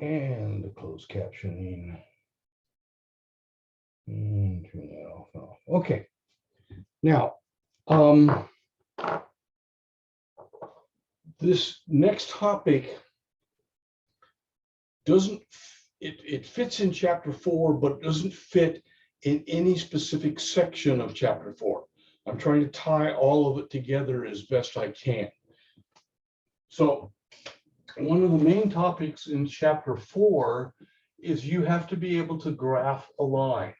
And the closed captioning. And turn that off. Okay. Now, this next topic doesn't, it fits in chapter 4, but doesn't fit in any specific section of chapter 4. I'm trying to tie all of it together as best I can. So one of the main topics in chapter 4 is you have to be able to graph a line.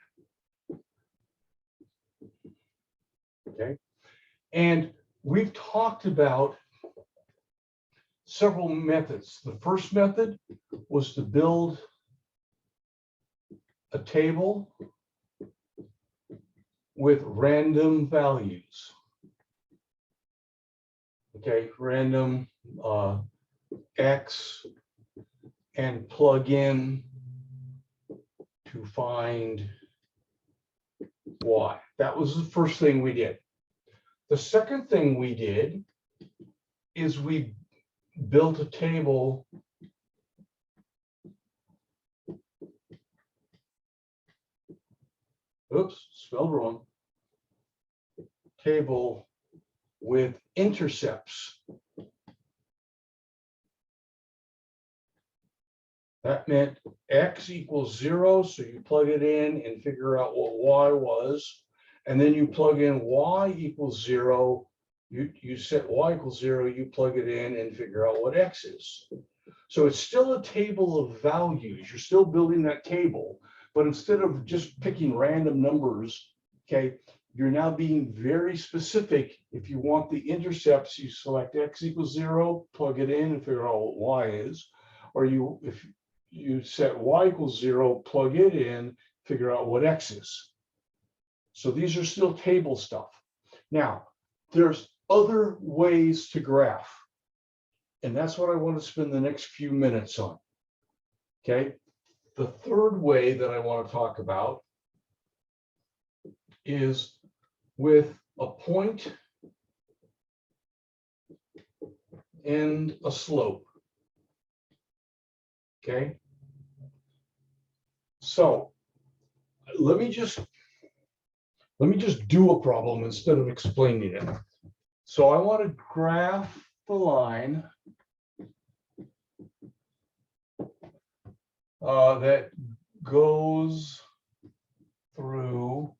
Okay. And we've talked about several methods. The first method was to build a table with random values. Okay, random X, and plug in to find Y. That was the first thing we did. The second thing we did is we built a table spelled wrong. Table with intercepts. That meant X equals 0, so you plug it in and figure out what Y was. And then you plug in Y equals 0. You set Y equals 0, you plug it in and figure out what X is. So it's still a table of values. You're still building that table, but instead of just picking random numbers, okay, you're now being very specific. If you want the intercepts, you select X equals 0, plug it in and figure out what Y is. Or if you set Y equals 0, plug it in, figure out what X is. So these are still table stuff. Now, there's other ways to graph. And that's what I want to spend the next few minutes on. Okay. The third way that I want to talk about is with a point and a slope. Okay. So let me just do a problem instead of explaining it. So I want to graph the line that goes through,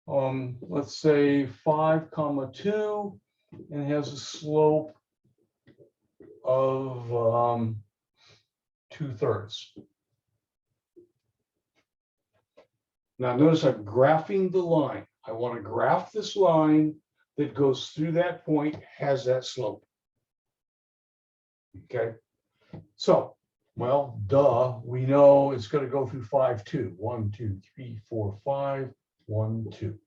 let's say 5, 2, and has a slope of 2/3. Now notice I'm graphing the line. I want to graph this line that goes through that point, has that slope. Okay, so, well, duh, we know it's going to go through 5, 2. 1, 2, 3, 4, 5, 1, 2.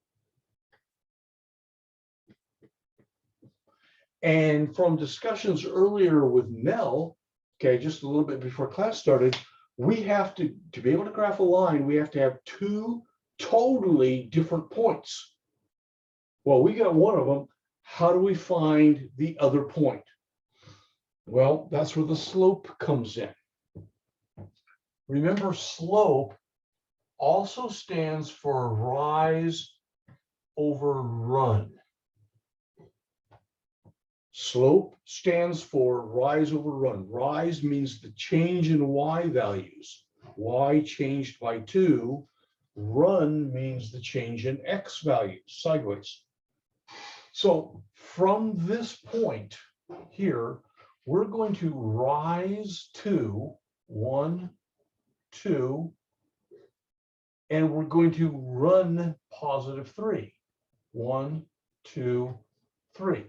And from discussions earlier with Mel, okay, just a little bit before class started, we have to be able to graph a line, we have to have 2 totally different points. Well, we got one of them. How do we find the other point? Well, that's where the slope comes in. Remember, slope also stands for rise over run. Slope stands for rise over run. Rise means the change in Y values. Y changed by 2. Run means the change in X values, sideways. So from this point here, we're going to rise to 1, 2, and we're going to run positive 3. 1, 2, 3.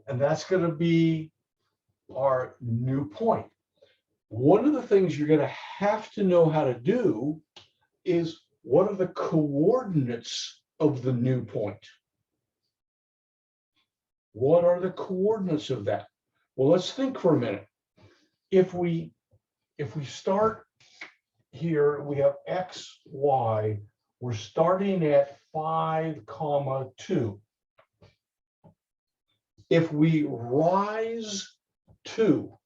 And that's going to be our new point. One of the things you're going to have to know how to do is what are the coordinates of the new point? What are the coordinates of that? Well, let's think for a minute. If we start here, we have X, Y. We're starting at 5, 2. If we rise 2,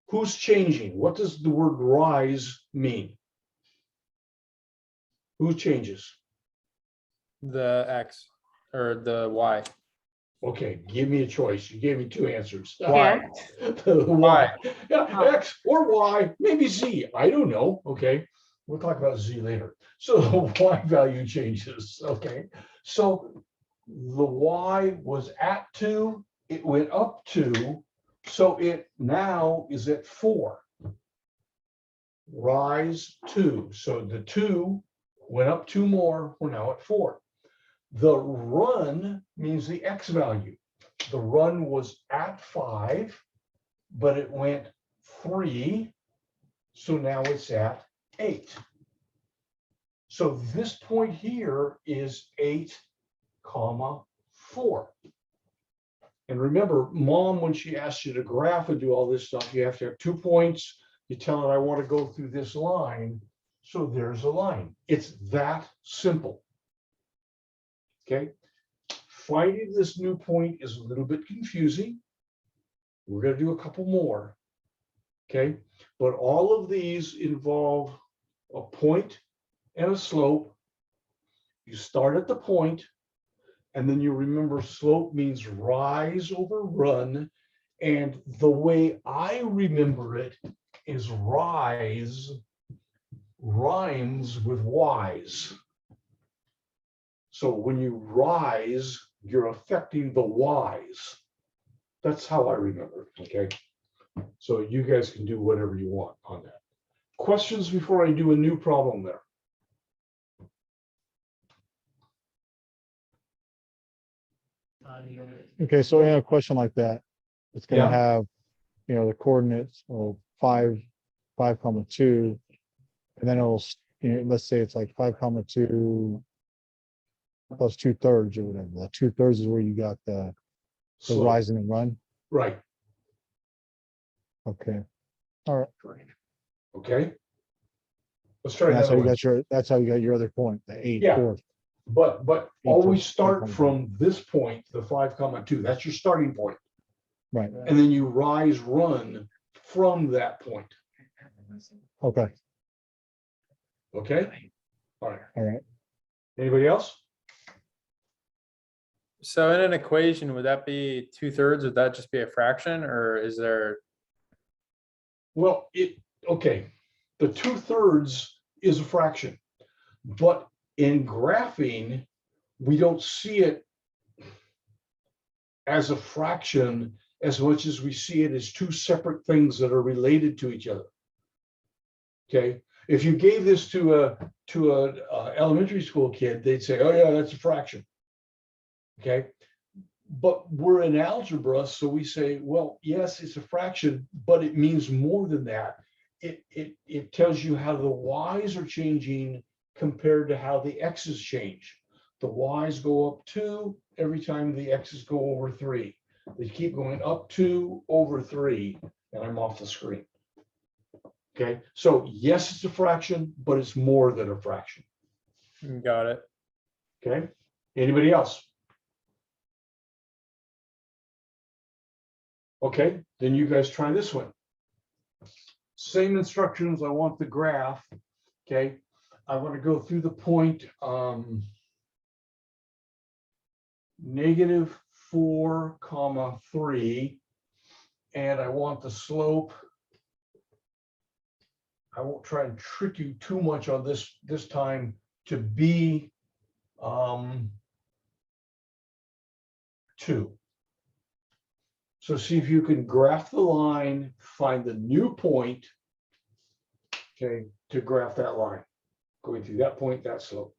Who's changing? What does the word rise mean? Who changes? The X or the Y. Okay, give me a choice. You gave me two answers. Y. Y. Yeah, X or Y, maybe Z. I don't know. Okay. We'll talk about Z later. So the Y value changes. Okay. So the Y was at 2, it went up 2. So it now is at 4. Rise 2. So the 2 went up 2 more. We're now at 4. The run means the X value. The run was at 5, but it went 3. So now it's at 8. So this point here is 8, 4. And remember, mom, when she asks you to graph and do all this stuff, you have to have 2 points. You tell her, I want to go through this line. So there's a line. It's that simple. Okay. Finding this new point is a little bit confusing. We're going to do a couple more. Okay. But all of these involve a point and a slope. You start at the point, and then you remember slope means rise over run. And the way I remember it is rise rhymes with wise. So when you rise, you're affecting the wise. That's how I remember it, okay? So you guys can do whatever you want on that. Questions before I do a new problem there? Okay, so in a question like that, it's gonna Yeah. have, the coordinates of 5, 5,2, and then it'll, let's say it's like 5,2 plus 2/3 or whatever. The 2/3 is where you got the Slope. rise and the run. Right, Okay, all right. okay? Let's try And that's how another you one. got that's how you got your other point, the 8, Yeah. 4. But always Equals start 5,2. from this point, the 5,2. That's your starting point. Right, And then you rise run from that point. okay, Okay? All right. all right. Anybody else? So in an equation, would that be 2/3? Would that just be a fraction, or is there? Well, okay. The 2/3 is a fraction, but in graphing, we don't see it as a fraction as much as we see it as two separate things that are related to each other. Okay, if you gave this to a elementary school kid, they'd say, "Oh yeah, that's a fraction." Okay, but we're in algebra, so we say, "Well, yes, it's a fraction, but it means more than that. It tells you how the y's are changing compared to how the x's change. The y's go up 2 every time the x's go over 3. They keep going up 2 over 3, and I'm off the screen. Okay, so yes, it's a fraction, but it's more than a fraction. Got it. Okay, anybody else? Okay, then you guys try this one. Same instructions. I want the graph. Okay, I want to go through the point -4, 3, and I want the slope. I won't try and trick you too much on this time to be 2. So see if you can graph the line, find the new point, okay, to graph that line, going through that point, that slope.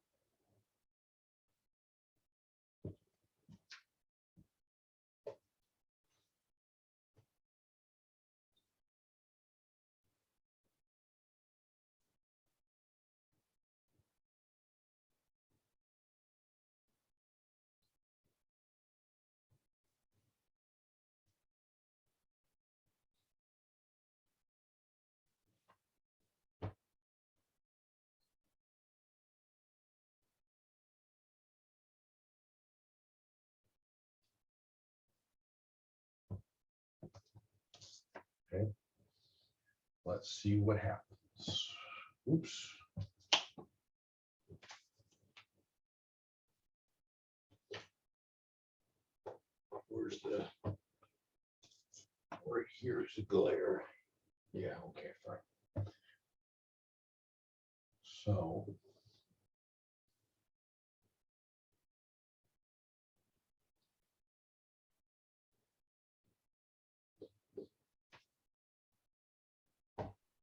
Okay. let's see what happens. Oops. Where's the, right here's the glare. Yeah, okay, fine. So.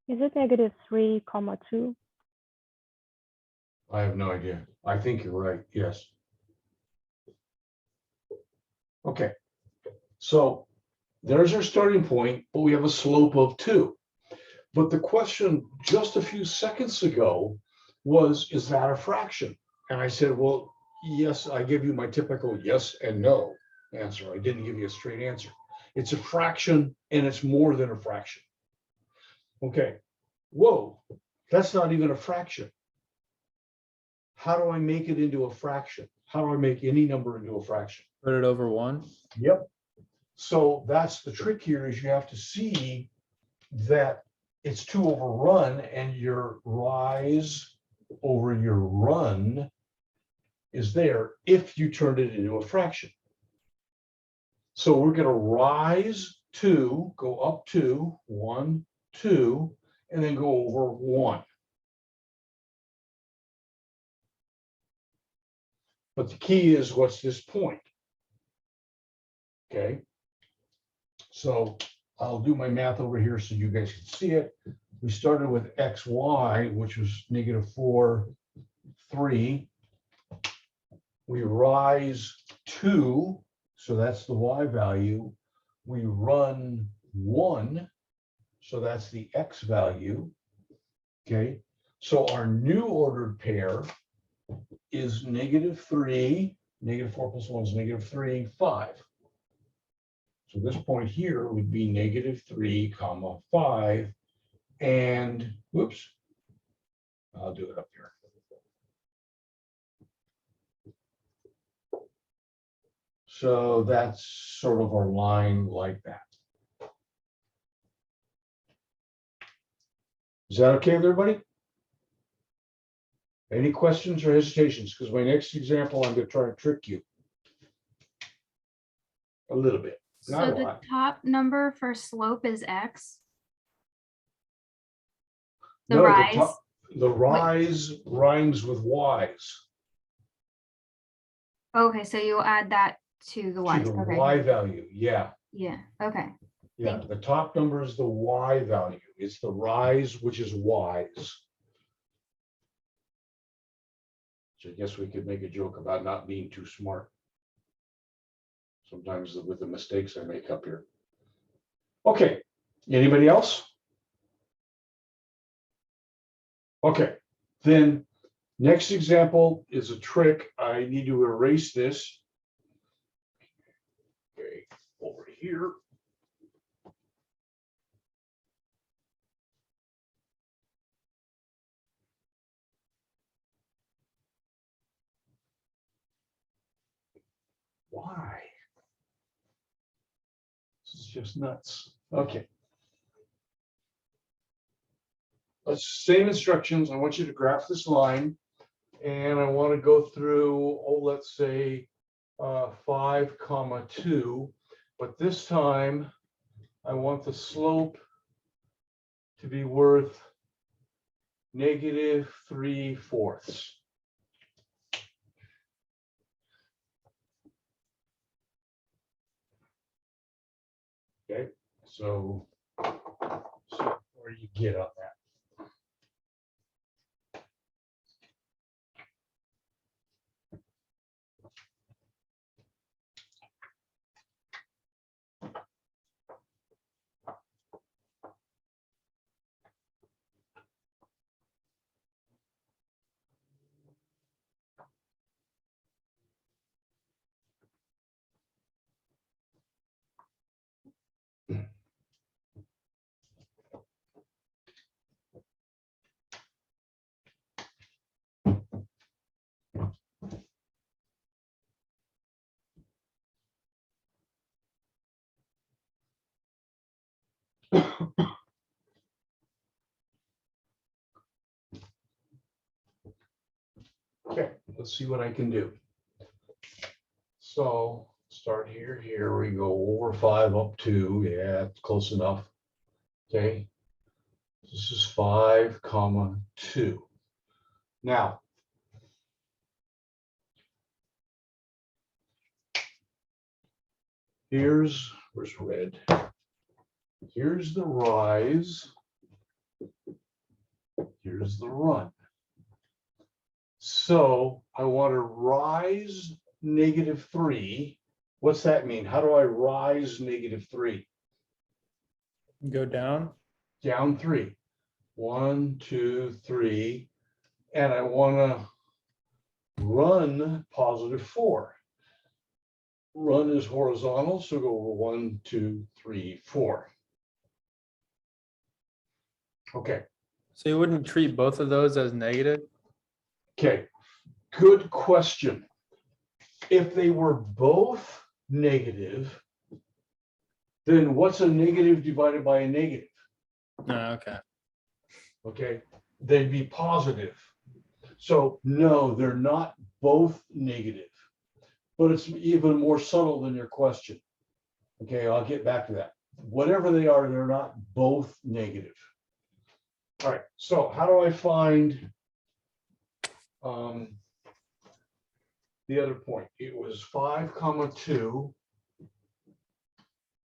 Is it -3, 2? I have no idea. I think you're right, yes. Okay, so there's our starting point, but we have a slope of 2. But the question just a few seconds ago was, is that a fraction? And I said, well, yes, I give you my typical yes and no answer. I didn't give you a straight answer. It's a fraction and it's more than a fraction. Okay, whoa, that's not even a fraction. How do I make it into a fraction? How do I make any number into a fraction? Put it over 1. Yep. So that's the trick here, is you have to see that it's 2 over run, and your rise over your run is there if you turn it into a fraction. So we're going to rise 2, go up 2, 1, 2, and then go over 1. But the key is, what's this point? Okay. So I'll do my math over here so you guys can see it. We started with xy, which was -4, 3. We rise 2, so that's the y value. We run 1, so that's the x value. Okay, so our new ordered pair is -3, -4 plus 1 is -3, 5. So this point here would be -3, 5, and whoops, I'll do it up here. So that's sort of our line like that. Is that okay with everybody? Any questions or hesitations? Because my next example, I'm going to try to trick you a little bit. So Not a the lot. top number for slope is X. The No, rise. the rise rhymes with Y's. Okay, so you'll add that to the To Y. the Okay. Y value. Yeah. Yeah. Okay. Yeah. Thank The top number is the Y value. It's the rise, which is Y's. So I guess we could make a joke about not being too smart. Sometimes with the mistakes I make up here. Okay. Anybody else? Okay. Then next example is a trick. I need to erase this. Okay, over here. Why? This is just nuts. Okay. Same instructions. I want you to graph this line, and I want to go through, let's say 5, 2, but this time I want the slope to be worth -3/4. Okay, so where you get on that. let's see what I can do. So start here, here we go, over 5 up 2, yeah, close enough. Okay, this is 5, comma 2. Now, where's red? Here's the rise. Here's the run. So I want to rise -3. What's that mean? How do I rise -3? Go down. Down 3. 1, 2, 3. And I want to run +4. Run is horizontal, so go over 1, 2, 3, 4. Okay. So you wouldn't treat both of those as negative? Okay. Good question. If they were both negative, then what's a negative divided by a negative? Okay. Okay, they'd be positive. So no, they're not both negative, but it's even more subtle than your question. Okay, I'll get back to that. Whatever they are, they're not both negative. All right, so how do I find the other point? It was 5, comma 2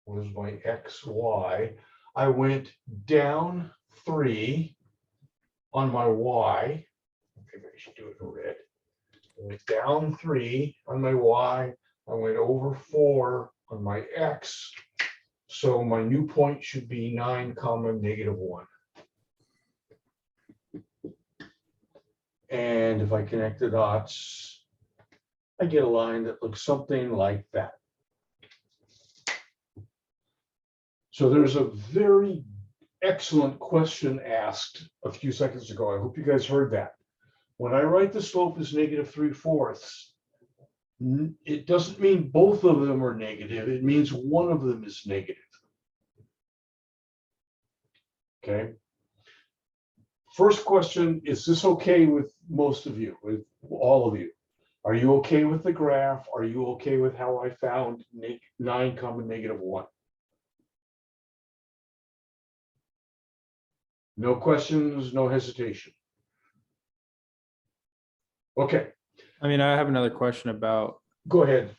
was my x, y. I went down 3 on my y. Maybe I should do it in red. I went down 3 on my y. I went over 4 on my x. So my new point should be 9, comma -1. And if I connect the dots, I get a line that looks something like that. So there's a very excellent question asked a few seconds ago. I hope you guys heard that. When I write the slope as -3/4, it doesn't mean both of them are negative. It means one of them is negative. Okay. First question, is this okay with most of you, with all of you? Are you okay with the graph? Are you okay with how I found 9, comma -1? No questions, no hesitation. Okay, I mean, I have another question about go ahead.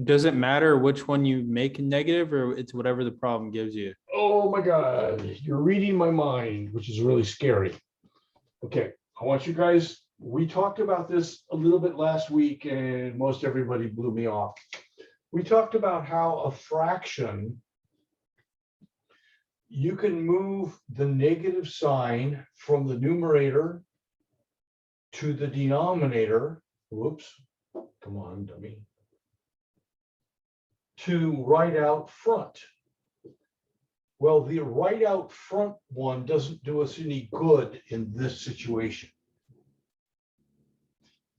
does it matter which one you make negative, or it's whatever the problem gives you? Oh my God, you're reading my mind, which is really scary. Okay, I want you guys, we talked about this a little bit last week and most everybody blew me off. We talked about how a fraction, you can move the negative sign from the numerator to the denominator. Whoops, come on, dummy. To right out front. Well, the right out front one doesn't do us any good in this situation.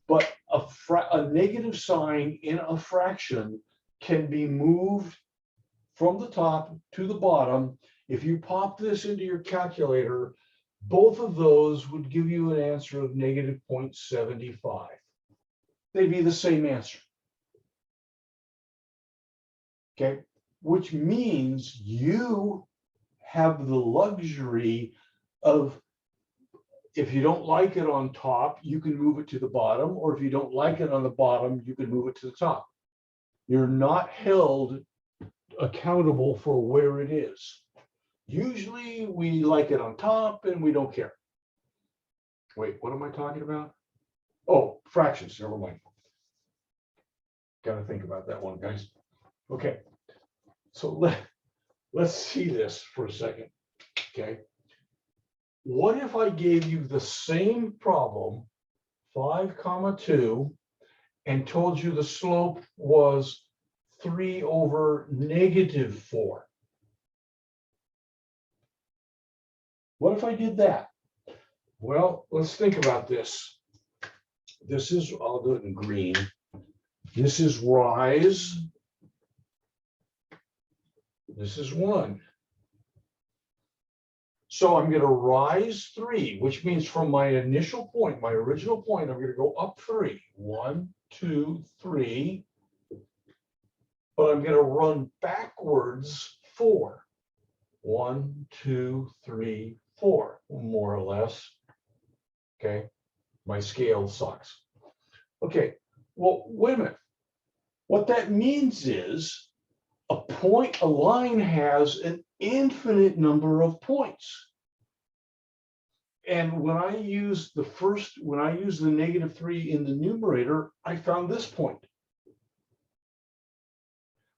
But a negative sign in a fraction can be moved from the top to the bottom. If you pop this into your calculator, both of those would give you an answer of -0.75. They'd be the same answer. Okay, which means you have the luxury of, if you don't like it on top, you can move it to the bottom, or if you don't like it on the bottom, you can move it to the top. You're not held accountable for where it is. Usually we like it on top and we don't care. Wait, what am I talking about? Oh, fractions, never mind. Got to think about that one, guys. Okay, so let's see this for a second, okay? What if I gave you the same problem, 5, comma 2, and told you the slope was 3 over -4? What if I did that? Well, let's think about this. This is, I'll do it in green. This is rise. This is 1. So I'm gonna rise 3, which means from my initial point, my original point, I'm gonna go up 3. 1, 2, 3. But I'm gonna run backwards 4. 1, 2, 3, 4, more or less. Okay, my scale sucks. Okay, well, wait a minute. What that means is a line has an infinite number of points. And when I use the -3 in the numerator, I found this point.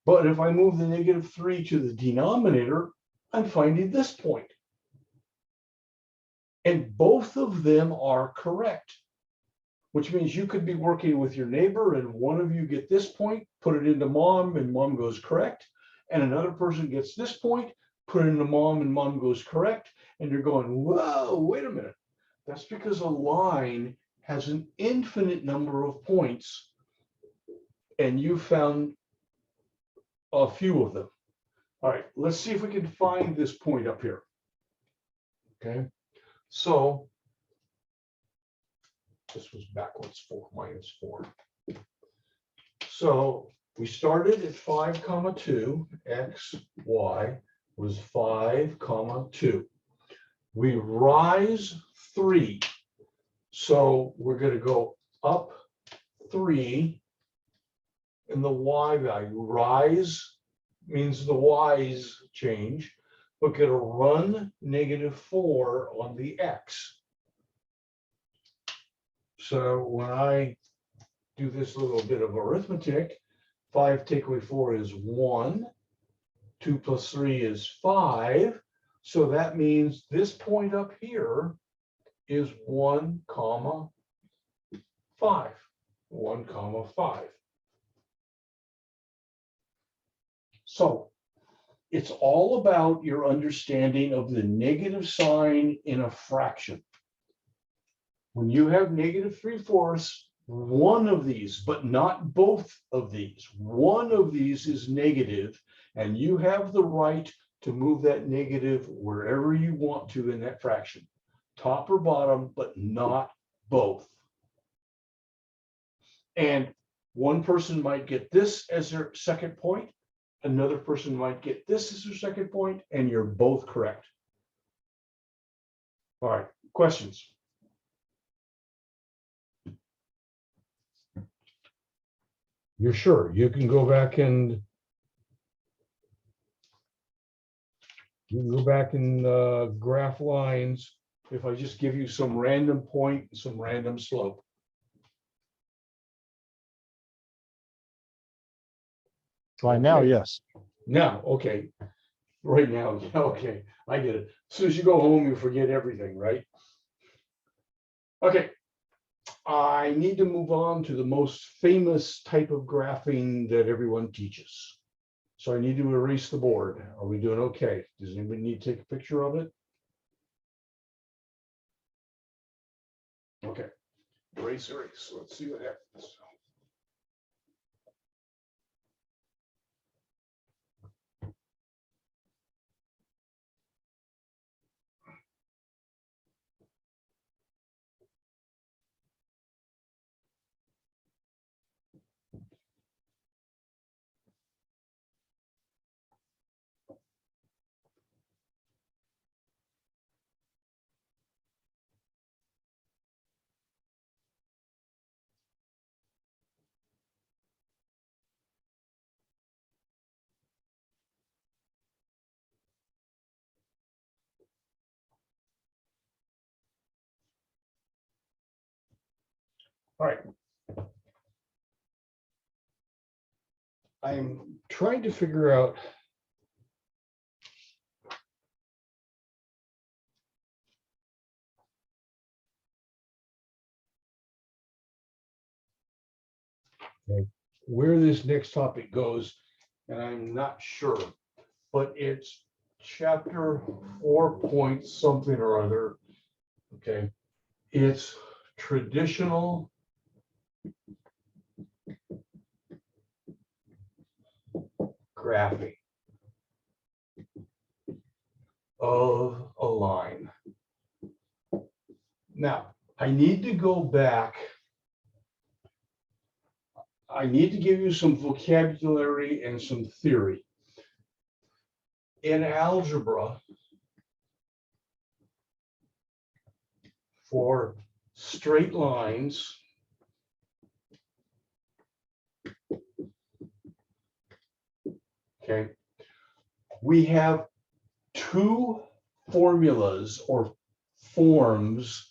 But if I move the -3 to the denominator, I'm finding this point. And both of them are correct, which means you could be working with your neighbor and one of you get this point, put it into mom and mom goes correct. And another person gets this point, put it into mom and mom goes correct. And you're going, whoa, wait a minute. That's because a line has an infinite number of points and you found a few of them. All right, let's see if we can find this point up here. Okay, so this was backwards 4 minus 4. So we started at 5, 2, x, y was 5, 2. We rise 3. So we're going to go up 3 in the y value. Rise means the y's change. We're going to run -4 on the x. So when I do this little bit of arithmetic, 5 take away 4 is 1. 2 plus 3 is 5. So that means this point up here is 1, 5. 1, 5. So it's all about your understanding of the negative sign in a fraction. When you have -3/4, one of these, but not both of these, one of these is negative, and you have the right to move that negative wherever you want to in that fraction, top or bottom, but not both. And one person might get this as their second point, another person might get this as their second point, and you're both correct. All right, questions? You're sure you can go back and graph lines if I just give you some random point, some random slope. Right now, Okay. yes. Now, okay. Right now, yeah, okay, I get it. As soon as you go home, you forget everything, right? Okay. I need to move on to the most famous type of graphing that everyone teaches. So I need to erase the board. Are we doing okay? Does anybody need to take a picture of it? Okay. Erase. Let's see what happens. All right. I'm trying to figure out where this next topic goes, and I'm not sure, but it's chapter 4 point something or other. Okay, it's traditional graphing. of a line. Now, I need to go back. I need to give you some vocabulary and some theory. In algebra, for straight lines, okay, we have two formulas or forms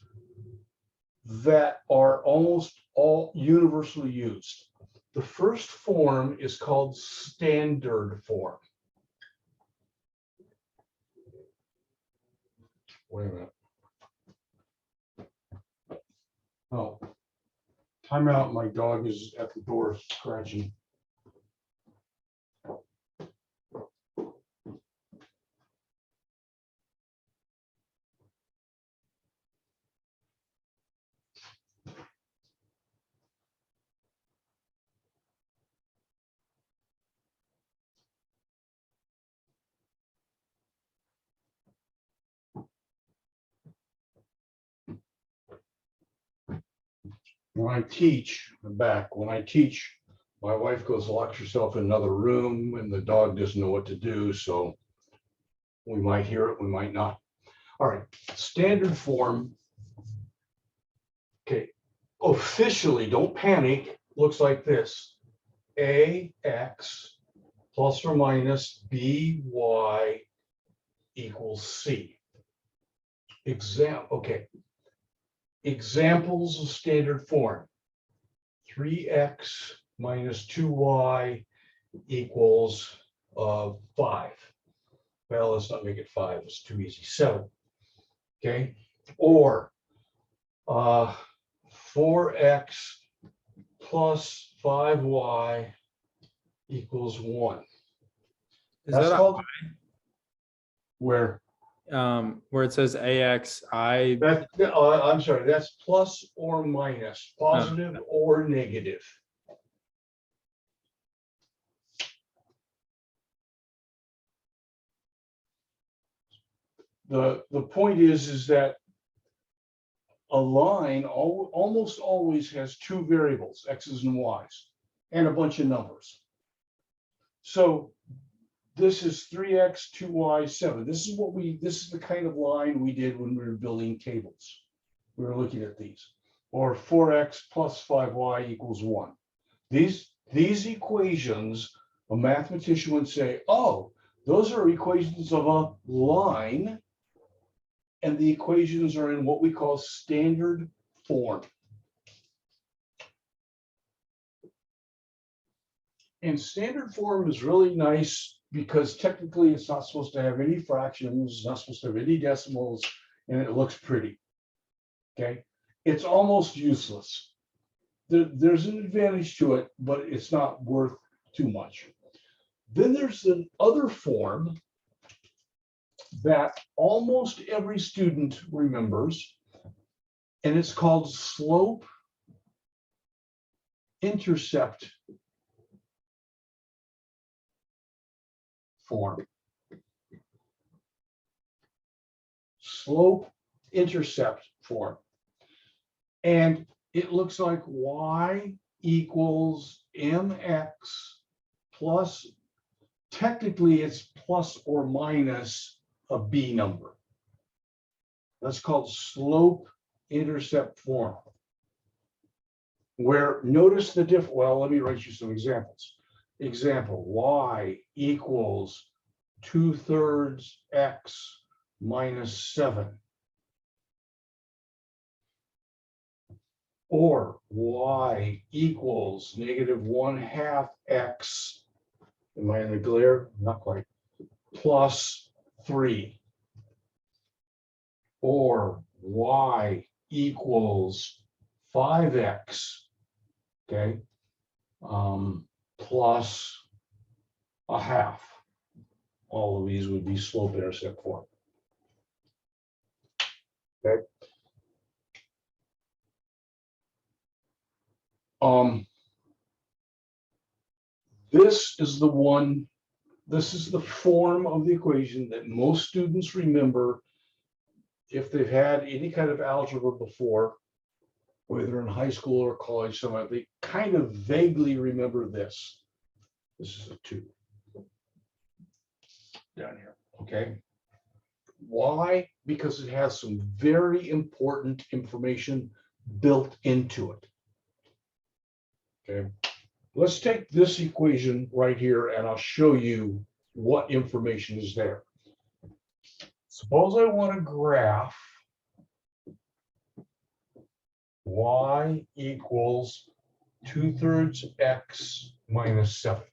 that are almost all universally used. The first form is called standard form. Wait a minute. Oh, time out. My dog is at the door scratching. When I teach, I'm back. When I teach, my wife goes locks herself in another room and the dog doesn't know what to do. So we might hear it, we might not. All right, standard form. Okay, officially, don't panic, looks like this. AX plus or minus BY equals C. Okay. Examples of standard form. 3x minus 2y equals 5. Well, let's not make it 5, it's too easy. 7. Okay, or 4x plus 5y equals 1. Is That's that called where where it says AXI? that I'm sorry, that's plus or minus, positive or negative. The point is that a line almost always has two variables, x's and y's, and a bunch of numbers. So this is 3x, 2y, 7. This is the kind of line we did when we were building tables. We were looking at these. Or 4x plus 5y equals 1. These equations, a mathematician would say, oh, those are equations of a line, and the equations are in what we call standard form. And standard form is really nice because technically it's not supposed to have any fractions, it's not supposed to have any decimals, and it looks pretty. Okay, it's almost useless. There's an advantage to it, but it's not worth too much. Then there's the other form that almost every student remembers, and it's called slope intercept form. Slope intercept form. And it looks like y equals mx plus, technically it's plus or minus a b number. That's called slope intercept form. Where notice the difference. Well, let me write you some examples. Example, y equals 2/3 x minus 7. Or y equals -1/2 x. Am I in the glare? Not quite. Plus 3. Or y equals 5x. Okay. Plus 1/2. All of these would be slope intercept form. Okay. This is the one this is the form of the equation that most students remember if they've had any kind of algebra before, whether in high school or college, somewhere, they kind of vaguely remember this. This is a 2 down here, okay? Why? Because it has some very important information built into it. Okay, let's take this equation right here and I'll show you what information is there. Suppose I want to graph y equals 2/3 x minus 7.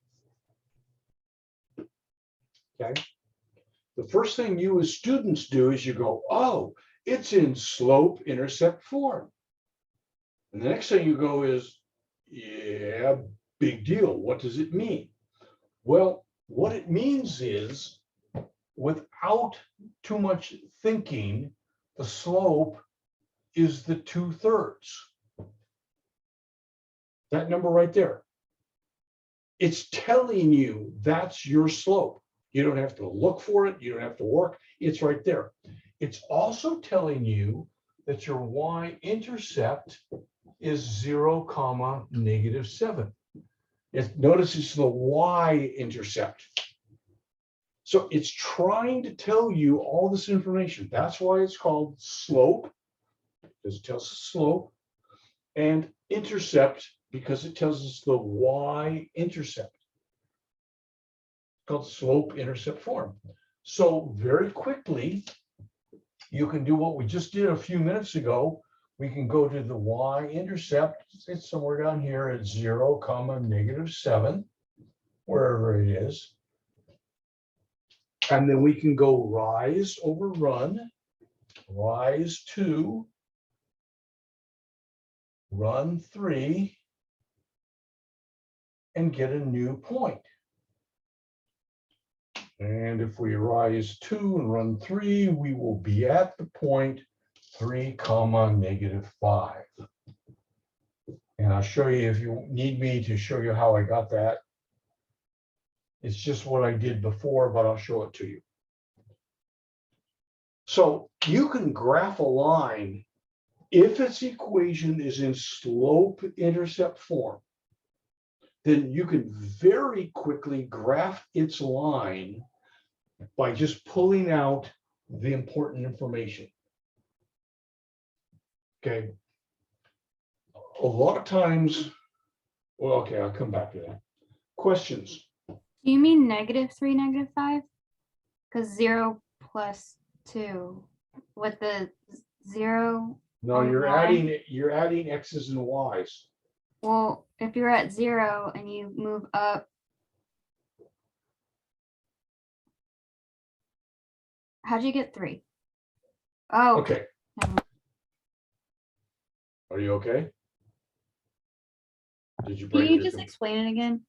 Okay. The first thing you as students do is you go, oh, it's in slope intercept form. And the next thing you go is, yeah, big deal. What does it mean? Well, what it means is, without too much thinking, the slope is the 2/3. That number right there. It's telling you that's your slope. You don't have to look for it. You don't have to work. It's right there. It's also telling you that your y-intercept is 0, -7. Notice it's the y-intercept. So it's trying to tell you all this information. That's why it's called slope, because it tells us slope, and intercept, because it tells us the y-intercept. Called slope intercept form. So very quickly, you can do what we just did a few minutes ago. We can go to the y-intercept. It's somewhere down here at 0, -7, wherever it is. And then we can go rise over run, rise 2, run 3, and get a new point. And if we rise 2 and run 3, we will be at the point 3, -5. And I'll show you if you need me to show you how I got that. It's just what I did before, but I'll show it to you. So you can graph a line if its equation is in slope intercept form. Then you can very quickly graph its line by just pulling out the important information. Okay. A lot of times, well, okay, I'll come back to that. Questions? Do you mean -3, -5? Because 0 plus 2 with the 0. No, On you're y. adding X's and Y's. Well, if you're at 0 and you move up, how'd you get 3? Oh, Okay. Are you okay? Did you can break you your just explain it again?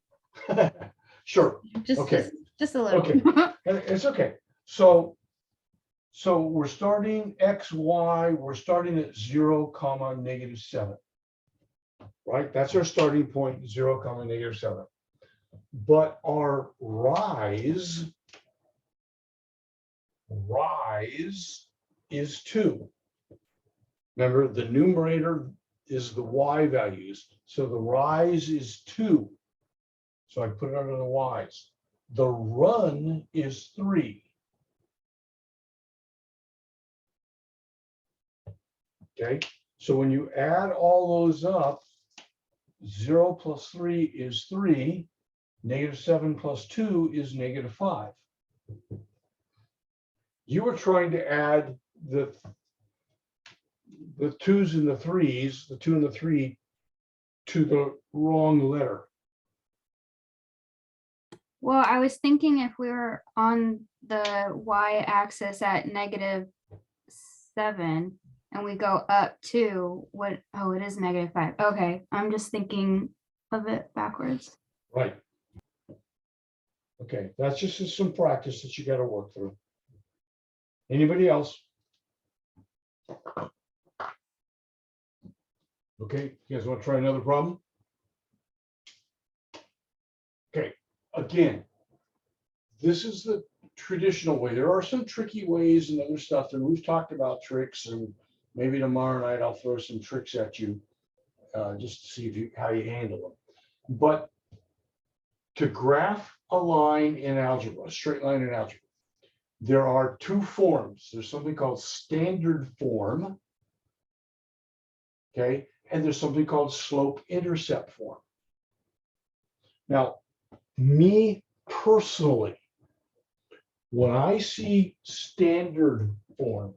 Sure. Just, Okay. just a little. Okay. It's okay. So we're starting X, Y, we're starting at 0, -7. Right? That's our starting point, 0, -7. But our rise is 2. Remember, the numerator is the Y values. So the rise is 2. So I put it under the Y's. The run is 3. Okay, so when you add all those up, 0 plus 3 is 3, -7 plus 2 is -5. You were trying to add the 2's and the 3's, the 2 and the 3, to the wrong letter. Well, I was thinking if we were on the y-axis at -7 and we go up 2, what? Oh, it is -5. Okay, I'm just thinking of it backwards. Right. Okay, that's just some practice that you got to work through. Anybody else? Okay, you guys want to try another problem? Okay, again, this is the traditional way. There are some tricky ways and other stuff, and we've talked about tricks, and maybe tomorrow night I'll throw some tricks at you just to see if you, how you handle them. But to graph a line in algebra, a straight line in algebra, there are two forms. There's something called standard form, okay, and there's something called slope-intercept form. Now, me personally, when I see standard form,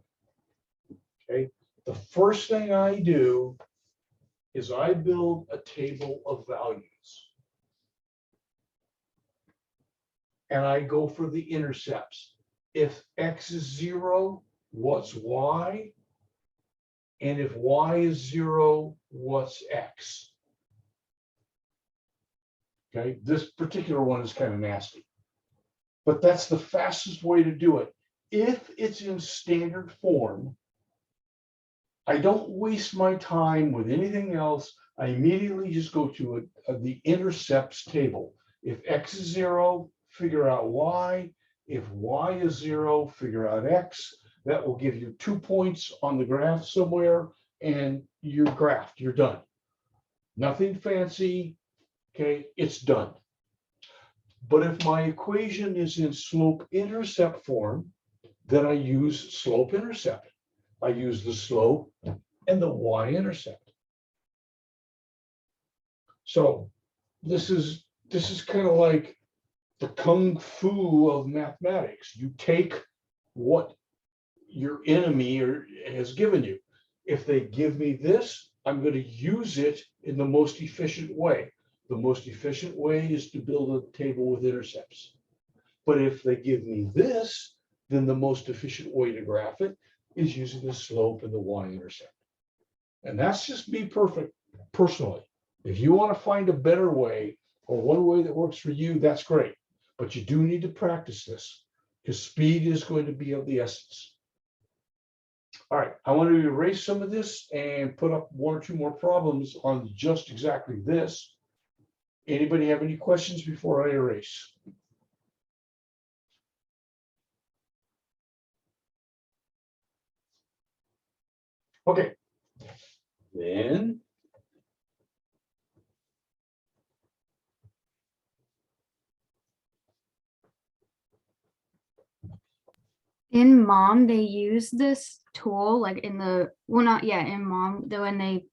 okay, the first thing I do is I build a table of values. And I go for the intercepts. If x is 0, what's y? And if y is 0, what's x? Okay, this particular one is kind of nasty, but that's the fastest way to do it. If it's in standard form, I don't waste my time with anything else. I immediately just go to the intercepts table. If x is 0, figure out y. If y is 0, figure out x. That will give you 2 points on the graph somewhere, and you're graphed, you're done. Nothing fancy, okay, it's done. But if my equation is in slope-intercept form, then I use slope-intercept. I use the slope and the y-intercept. So this is kind of like the kung fu of mathematics. You take what your enemy has given you. If they give me this, I'm going to use it in the most efficient way. The most efficient way is to build a table with intercepts. But if they give me this, then the most efficient way to graph it is using the slope and the y-intercept. And that's just me personally. If you want to find a better way or one way that works for you, that's great. But you do need to practice this because speed is going to be of the essence. All right, I want to erase some of this and put up 1 or 2 more problems on just exactly this. Anybody have any questions before I erase? Okay, then In Mom, they use this tool like in the, well, not yet in Mom, though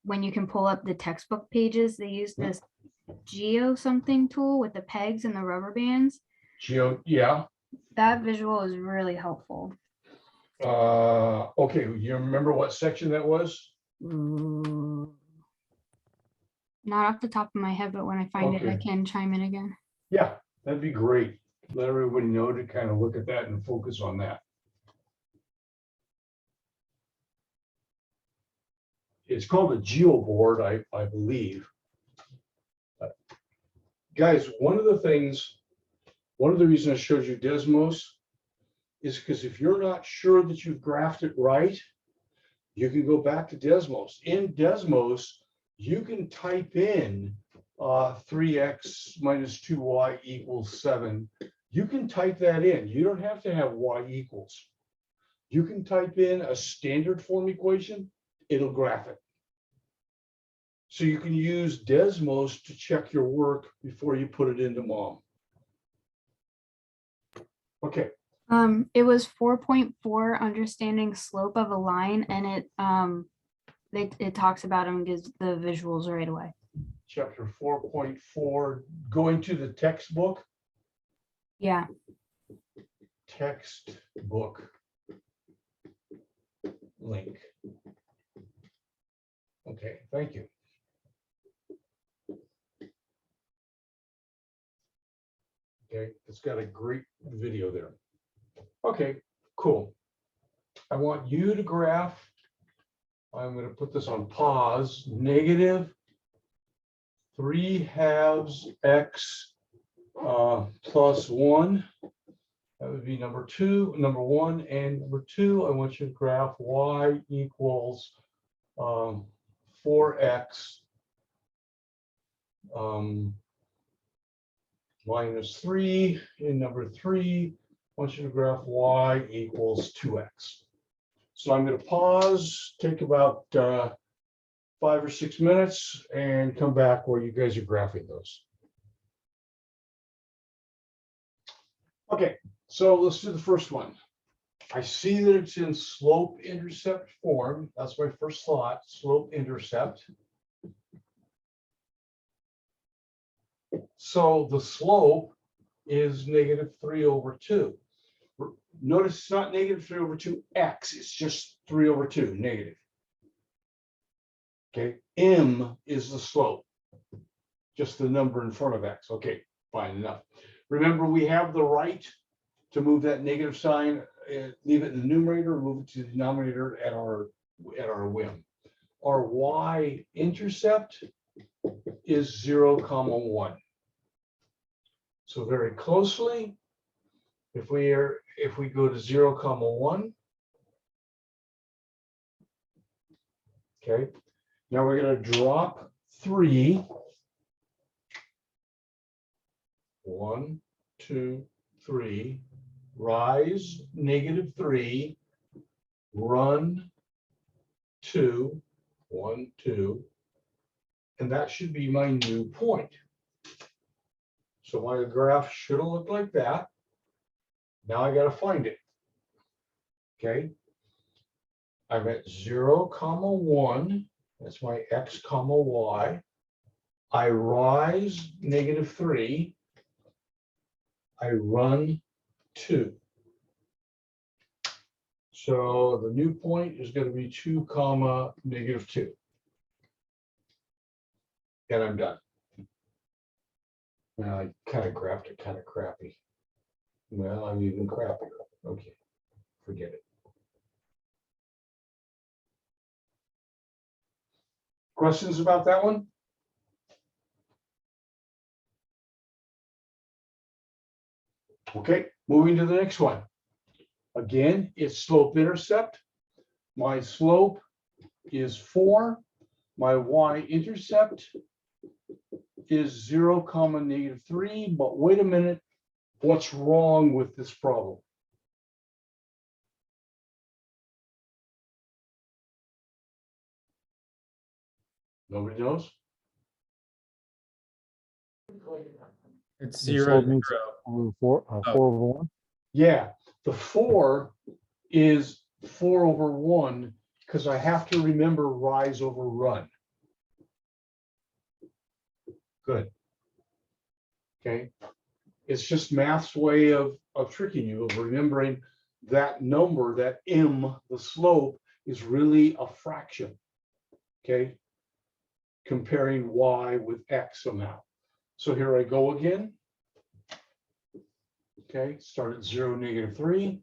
when you can pull up the textbook pages, they use this geo something tool with the pegs and the rubber bands. Geo, yeah. That visual is really helpful. Okay, you remember what section that was? Not off the top of my head, but when I find it, I Okay. can chime in again. Yeah, that'd be great. Let everybody know to kind of look at that and focus on that. It's called a geoboard, I believe. Guys, one of the reasons I showed you Desmos is because if you're not sure that you've graphed it right, you can go back to Desmos. In Desmos, you can type in 3x minus 2y equals 7. You can type that in. You don't have to have y equals. You can type in a standard form equation, it'll graph it. So you can use Desmos to check your work before you put it into Mom. Okay. It was 4.4 understanding slope of a line, and it talks about them and gives the visuals right away. Chapter 4.4, going to the textbook. Yeah. Textbook link. Okay, thank you. Okay, it's got a great video there. Okay, cool. I want you to graph. I'm going to put this on pause. Negative 3/2 x plus 1. That would be number 1, and number 2. I want you to graph y equals 4x minus 3 in number 3. I want you to graph y equals 2x. So I'm going to pause, take about 5 or 6 minutes and come back where you guys are graphing those. Okay, so let's do the first one. I see that it's in slope intercept form. That's my first thought, slope intercept. So the slope is -3/2. Notice it's not -3/2x, it's just 3/2 negative. Okay, m is the slope, just the number in front of x. Okay, fine enough. Remember, we have the right to move that negative sign, leave it in the numerator, or move it to the denominator at our whim. Our y-intercept is 0, 1. So very closely, if we go to 0, 1, okay. Now we're going to drop 3. 1, 2, 3. Rise -3. Run 2. 1, 2. And that should be my new point. So my graph should have looked like that. Now I got to find it. Okay. I'm at 0, 1. That's my x, y. I rise -3. I run 2. So the new point is going to be 2, -2. And I'm done. Now I kind of graphed it kind of crappy. Well, I'm even crappier. Okay, forget it. Questions about that one? Okay, moving to the next one. Again, it's slope intercept. My slope is 4. My y-intercept is 0, -3. But wait a minute, what's wrong with this problem? Nobody knows? It's The 0, slope 0. means over 4, Oh. 4/1. Yeah, the 4 is 4/1 because I have to remember rise over run. Good. Okay. It's just math's way of tricking you, of remembering that number, that m, the slope, is really a fraction. Okay. Comparing y with x somehow. So here I go again. Okay, start at 0, -3,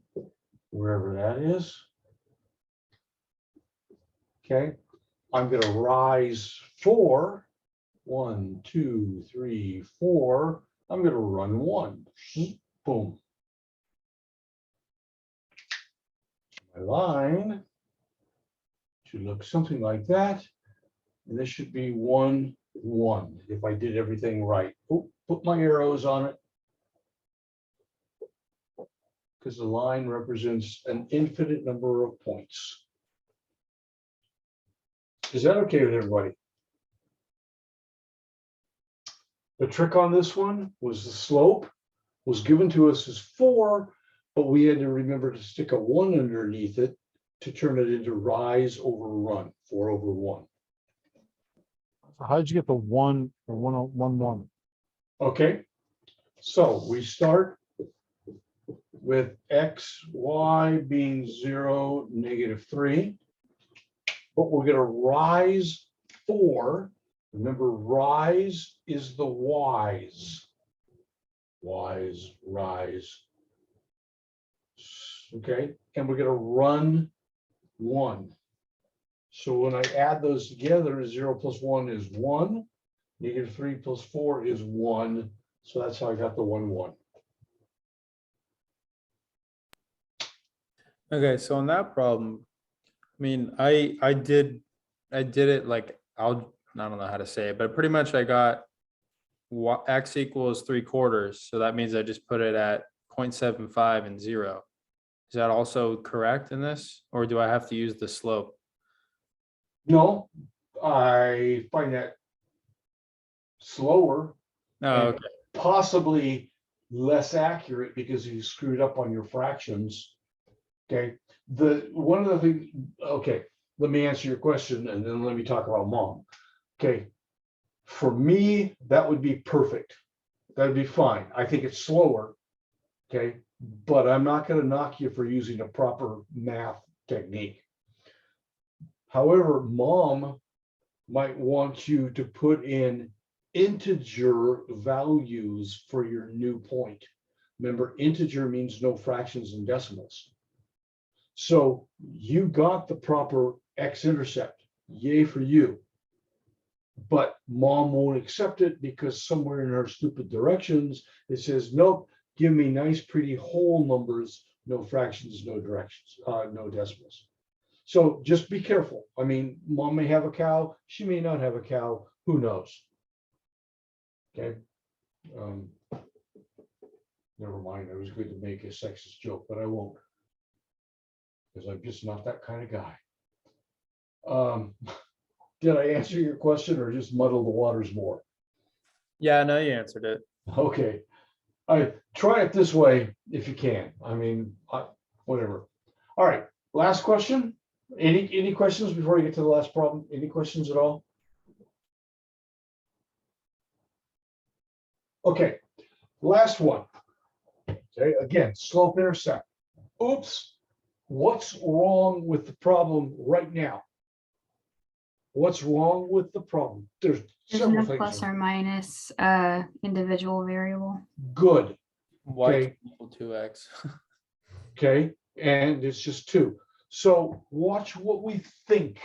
wherever that is. Okay, I'm going to rise 4. 1, 2, 3, 4. I'm going to run 1. Boom. My line should look something like that. And this should be 1, 1 if I did everything right. Oh, put my arrows on it, because the line represents an infinite number of points. Is that okay with everybody? The trick on this one was the slope was given to us as 4, but we had to remember to stick a 1 underneath it to turn it into rise over run, 4/1. So how did you get the 1 or 1/1? Okay, so we start with x, y being 0, -3, but we're going to rise 4. Remember, rise is the y's. Y's, rise. Okay, and we're going to run 1. So when I add those together, 0 plus 1 is 1. -3 plus 4 is 1. So that's how I got the 1, 1. Okay, so on that problem, I mean, I did it like I don't know how to say it, but pretty much I got X equals 3/4, so that means I just put it at 0.75 and 0. Is that also correct in this, or do I have to use the slope? No, I find that slower Oh, and possibly less accurate because you screwed up on your fractions. Okay, one of the things, okay, let me answer your question and then let me talk about mom. Okay, for me, that would be perfect. That'd be fine. I think it's slower. Okay, but I'm not going to knock you for using a proper math technique. However, mom might want you to put in integer values for your new point. Remember, integer means no fractions and decimals. So you got the proper x-intercept, yay for you. But mom won't accept it because somewhere in her stupid directions, it says, nope, give me nice, pretty whole numbers, no fractions, no directions, no decimals. So just be careful. I mean, mom may have a cow, she may not have a cow, who knows? Okay. Never mind, it was good to make a sexist joke, but I won't. Because I'm just not that kind of guy. Did I answer your question or just muddle the waters more? yeah, no, you answered it. Okay. I try it this way if you can. I mean, whatever. All right, last question. Any questions before we get to the last problem? Any questions at all? Okay, last one. Okay, again, slope intercept. Oops, what's wrong with the problem right now? What's wrong with the problem? There's There's several no things. plus or minus individual variable. Good. Y Okay. equal 2x. Okay, and it's just 2. So watch what we think.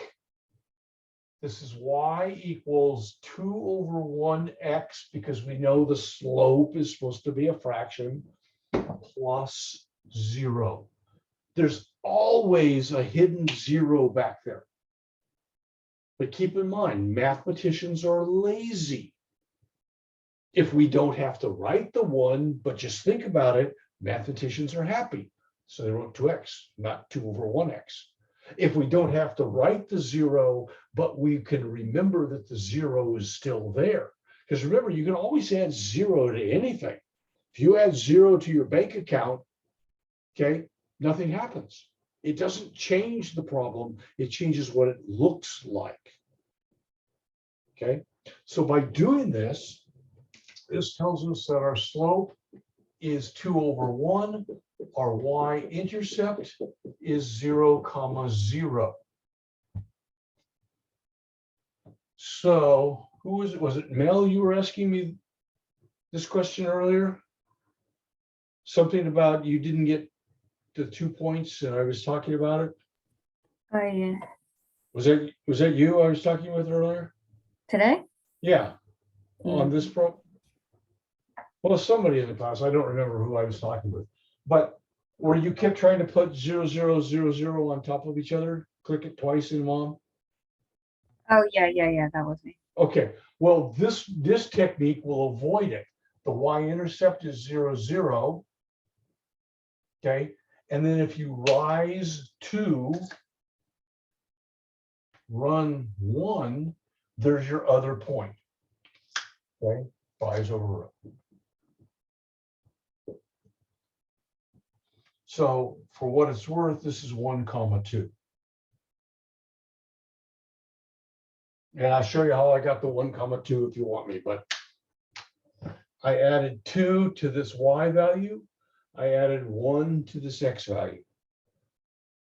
This is y equals 2/1x because we know the slope is supposed to be a fraction plus 0. There's always a hidden 0 back there. But keep in mind, mathematicians are lazy. If we don't have to write the 1, but just think about it, mathematicians are happy. So they wrote 2x, not 2/1x. If we don't have to write the 0, but we can remember that the 0 is still there. Because remember, you can always add 0 to anything. If you add 0 to your bank account, okay, nothing happens. It doesn't change the problem. It changes what it looks like. Okay, so by doing this, this tells us that our slope is 2/1. Our y-intercept is 0, 0. So who was it? Was it Mel? You were asking me this question earlier? Something about you didn't get the 2 points and I was talking about it. Oh yeah. Was that you I was talking with earlier? Today? Yeah. On this well, somebody in the class, I don't remember who I was talking with, but where you kept trying to put 0, 0, 0, 0 on top of each other, click it twice in mom. Oh yeah, that was me. Okay, well, this technique will avoid it. The y-intercept is 0, 0. Okay, and then if you rise 2, run 1, there's your other point. Okay, 5's overrun. So for what it's worth, this is 1, 2. And I'll show you how I got the 1, 2 if you want me, but I added 2 to this y value. I added 1 to this x value.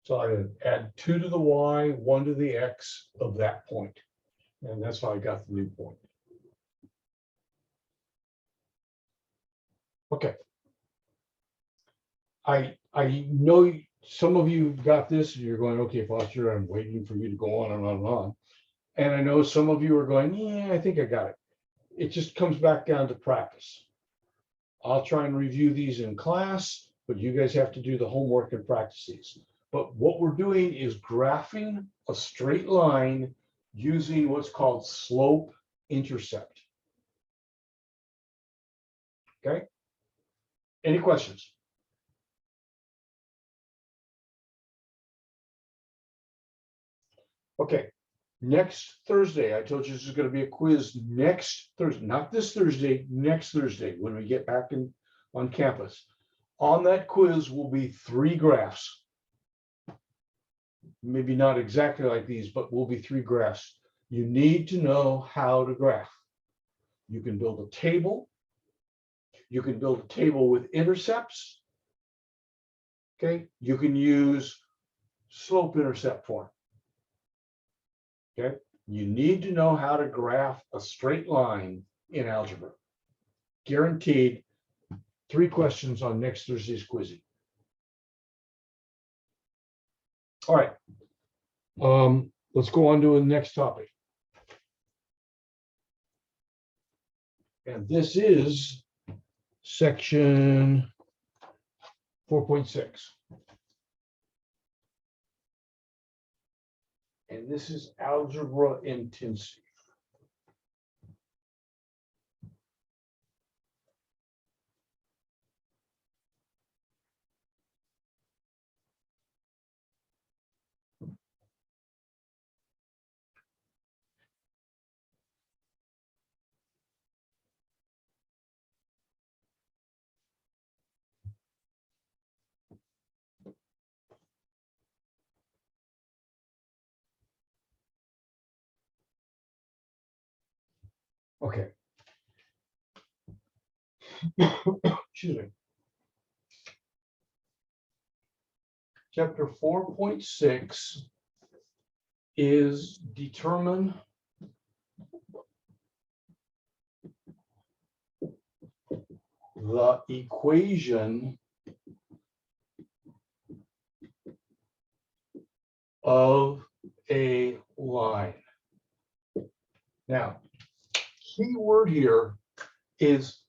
So I add 2 to the y, 1 to the x of that point. And that's how I got the new point. Okay. I know some of you got this and you're going, okay, Foster, I'm waiting for you to go on and on and on. And I know some of you are going, yeah, I think I got it. It just comes back down to practice. I'll try and review these in class, but you guys have to do the homework and practice these. But what we're doing is graphing a straight line using what's called slope intercept. Okay? Any questions? Okay, next Thursday, I told you this is going to be a quiz next Thursday, not this Thursday, next Thursday, when we get back in on campus. On that quiz will be 3 graphs. Maybe not exactly like these, but will be 3 graphs. You need to know how to graph. You can build a table. You can build a table with intercepts. Okay, you can use slope intercept form. Okay, you need to know how to graph a straight line in algebra. Guaranteed 3 questions on next Thursday's quizzing. All right. Let's go on to the next topic. And this is section 4.6. And this is algebra intensity. Okay. Excuse me. Chapter 4.6 is determine the equation of a line. Now, key word here is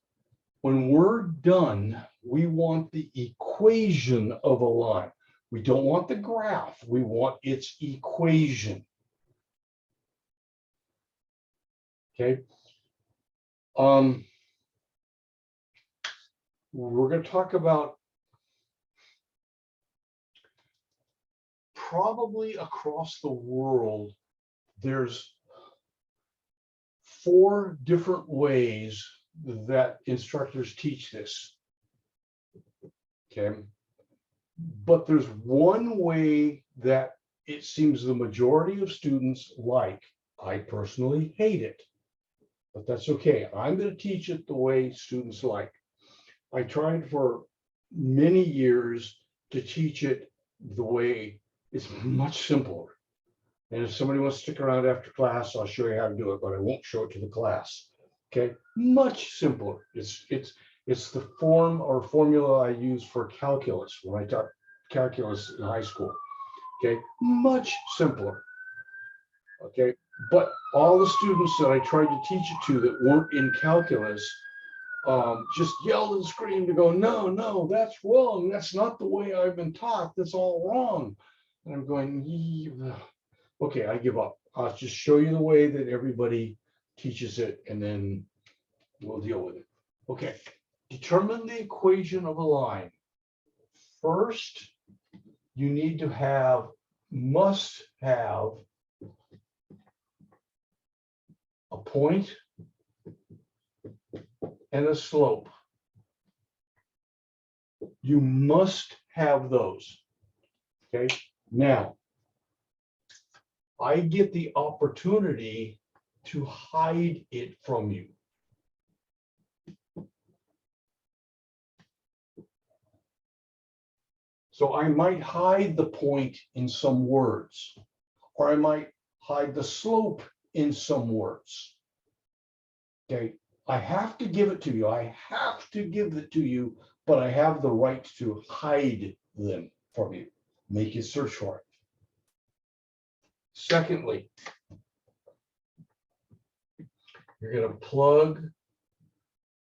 when we're done, we want the equation of a line. We don't want the graph. We want its equation. Okay. We're going to talk about probably across the world, there's 4 different ways that instructors teach this. Okay. But there's one way that it seems the majority of students like. I personally hate it, but that's okay. I'm going to teach it the way students like. I tried for many years to teach it the way it's much simpler. And if somebody wants to stick around after class, I'll show you how to do it, but I won't show it to the class. Okay, much simpler. It's the form or formula I use for calculus when I taught calculus in high school. Okay, much simpler. Okay, but all the students that I tried to teach it to that weren't in calculus just yelled and screamed to go, no, that's wrong. That's not the way I've been taught. That's all wrong. And I'm going, okay, I give up. I'll just show you the way that everybody teaches it, and then we'll deal with it. Okay, determine the equation of a line. First, you need to have, must have a point and a slope. You must have those. Okay, now I get the opportunity to hide it from you. So I might hide the point in some words, or I might hide the slope in some words. Okay, I have to give it to you. I have to give it to you, but I have the right to hide them from you. Make you search for it. Secondly, you're going to plug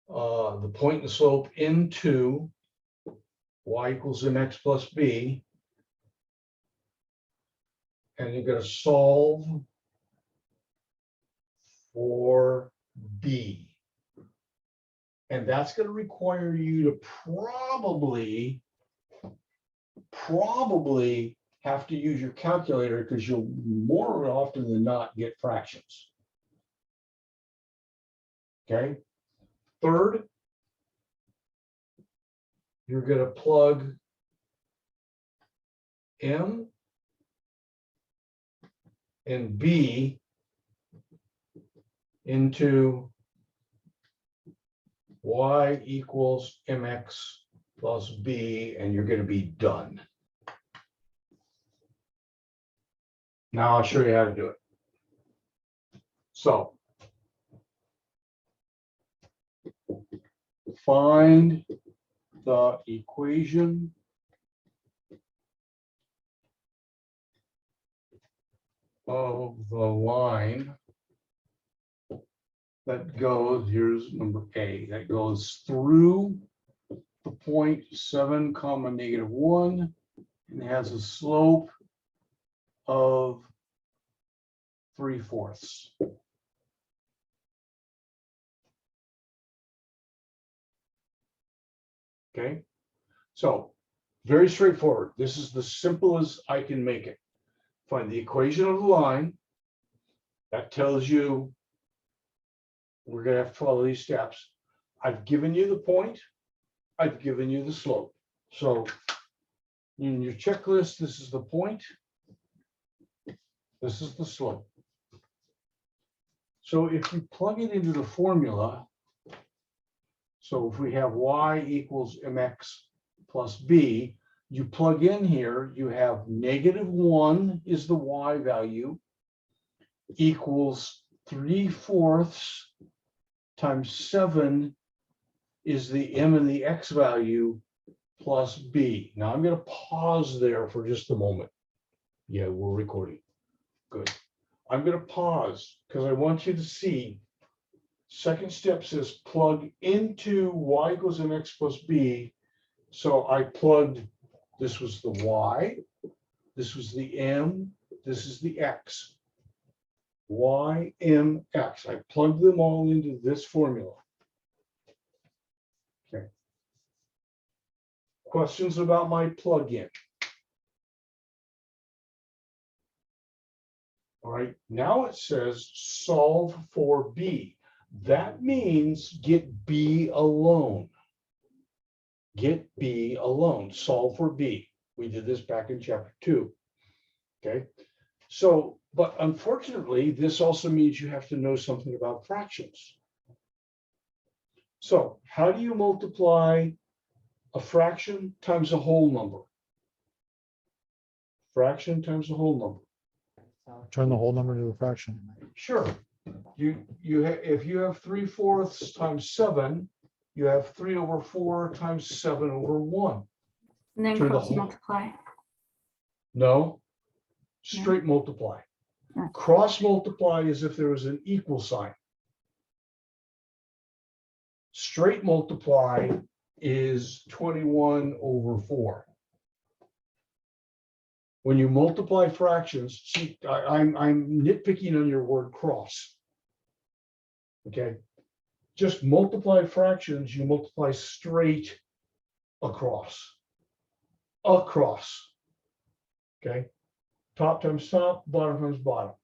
the point and slope into y equals mx plus b, and you're going to solve for b. And that's going to require you to probably have to use your calculator because you'll more often than not get fractions. Okay. Third, you're going to plug M and B into y equals mx plus b, and you're going to be done. Now I'll show you how to do it. So find the equation of the line that goes, here's number A, that goes through the point 7 comma -1 and has a slope of 3/4. Okay, so very straightforward. This is the simplest I can make it. Find the equation of the line. That tells you we're going to have to follow these steps. I've given you the point. I've given you the slope. So in your checklist, this is the point. This is the slope. So if you plug it into the formula, so if we have y equals mx plus b, you plug in here, you have -1 is the y value, equals 3/4 times 7 is the m and the x value plus b. Now I'm going to pause there for just a moment. Yeah, we're recording. Good. I'm going to pause because I want you to see. Second step says plug into y equals mx plus b. So I plugged, this was the y, this was the m, this is the x. Y, m, x. I plugged them all into this formula. Okay. Questions about my plug-in? All right, now it says solve for b. That means get b alone. Get b alone, solve for b. We did this back in chapter 2. Okay, so, but unfortunately, this also means you have to know something about fractions. So how do you multiply a fraction times a whole number? Fraction times a whole number. Turn the whole number into a fraction. Sure. If you have 3/4 times 7, you have 3/4 times 7/1. And then Turn the cross whole- multiply. No, straight multiply. Yeah. Cross multiply is if there was an equal sign. Straight multiply is 21/4. When you multiply fractions, see, I'm nitpicking on your word cross. Okay, just multiply fractions, you multiply straight across. Across. Okay, top times top, bottom times bottom.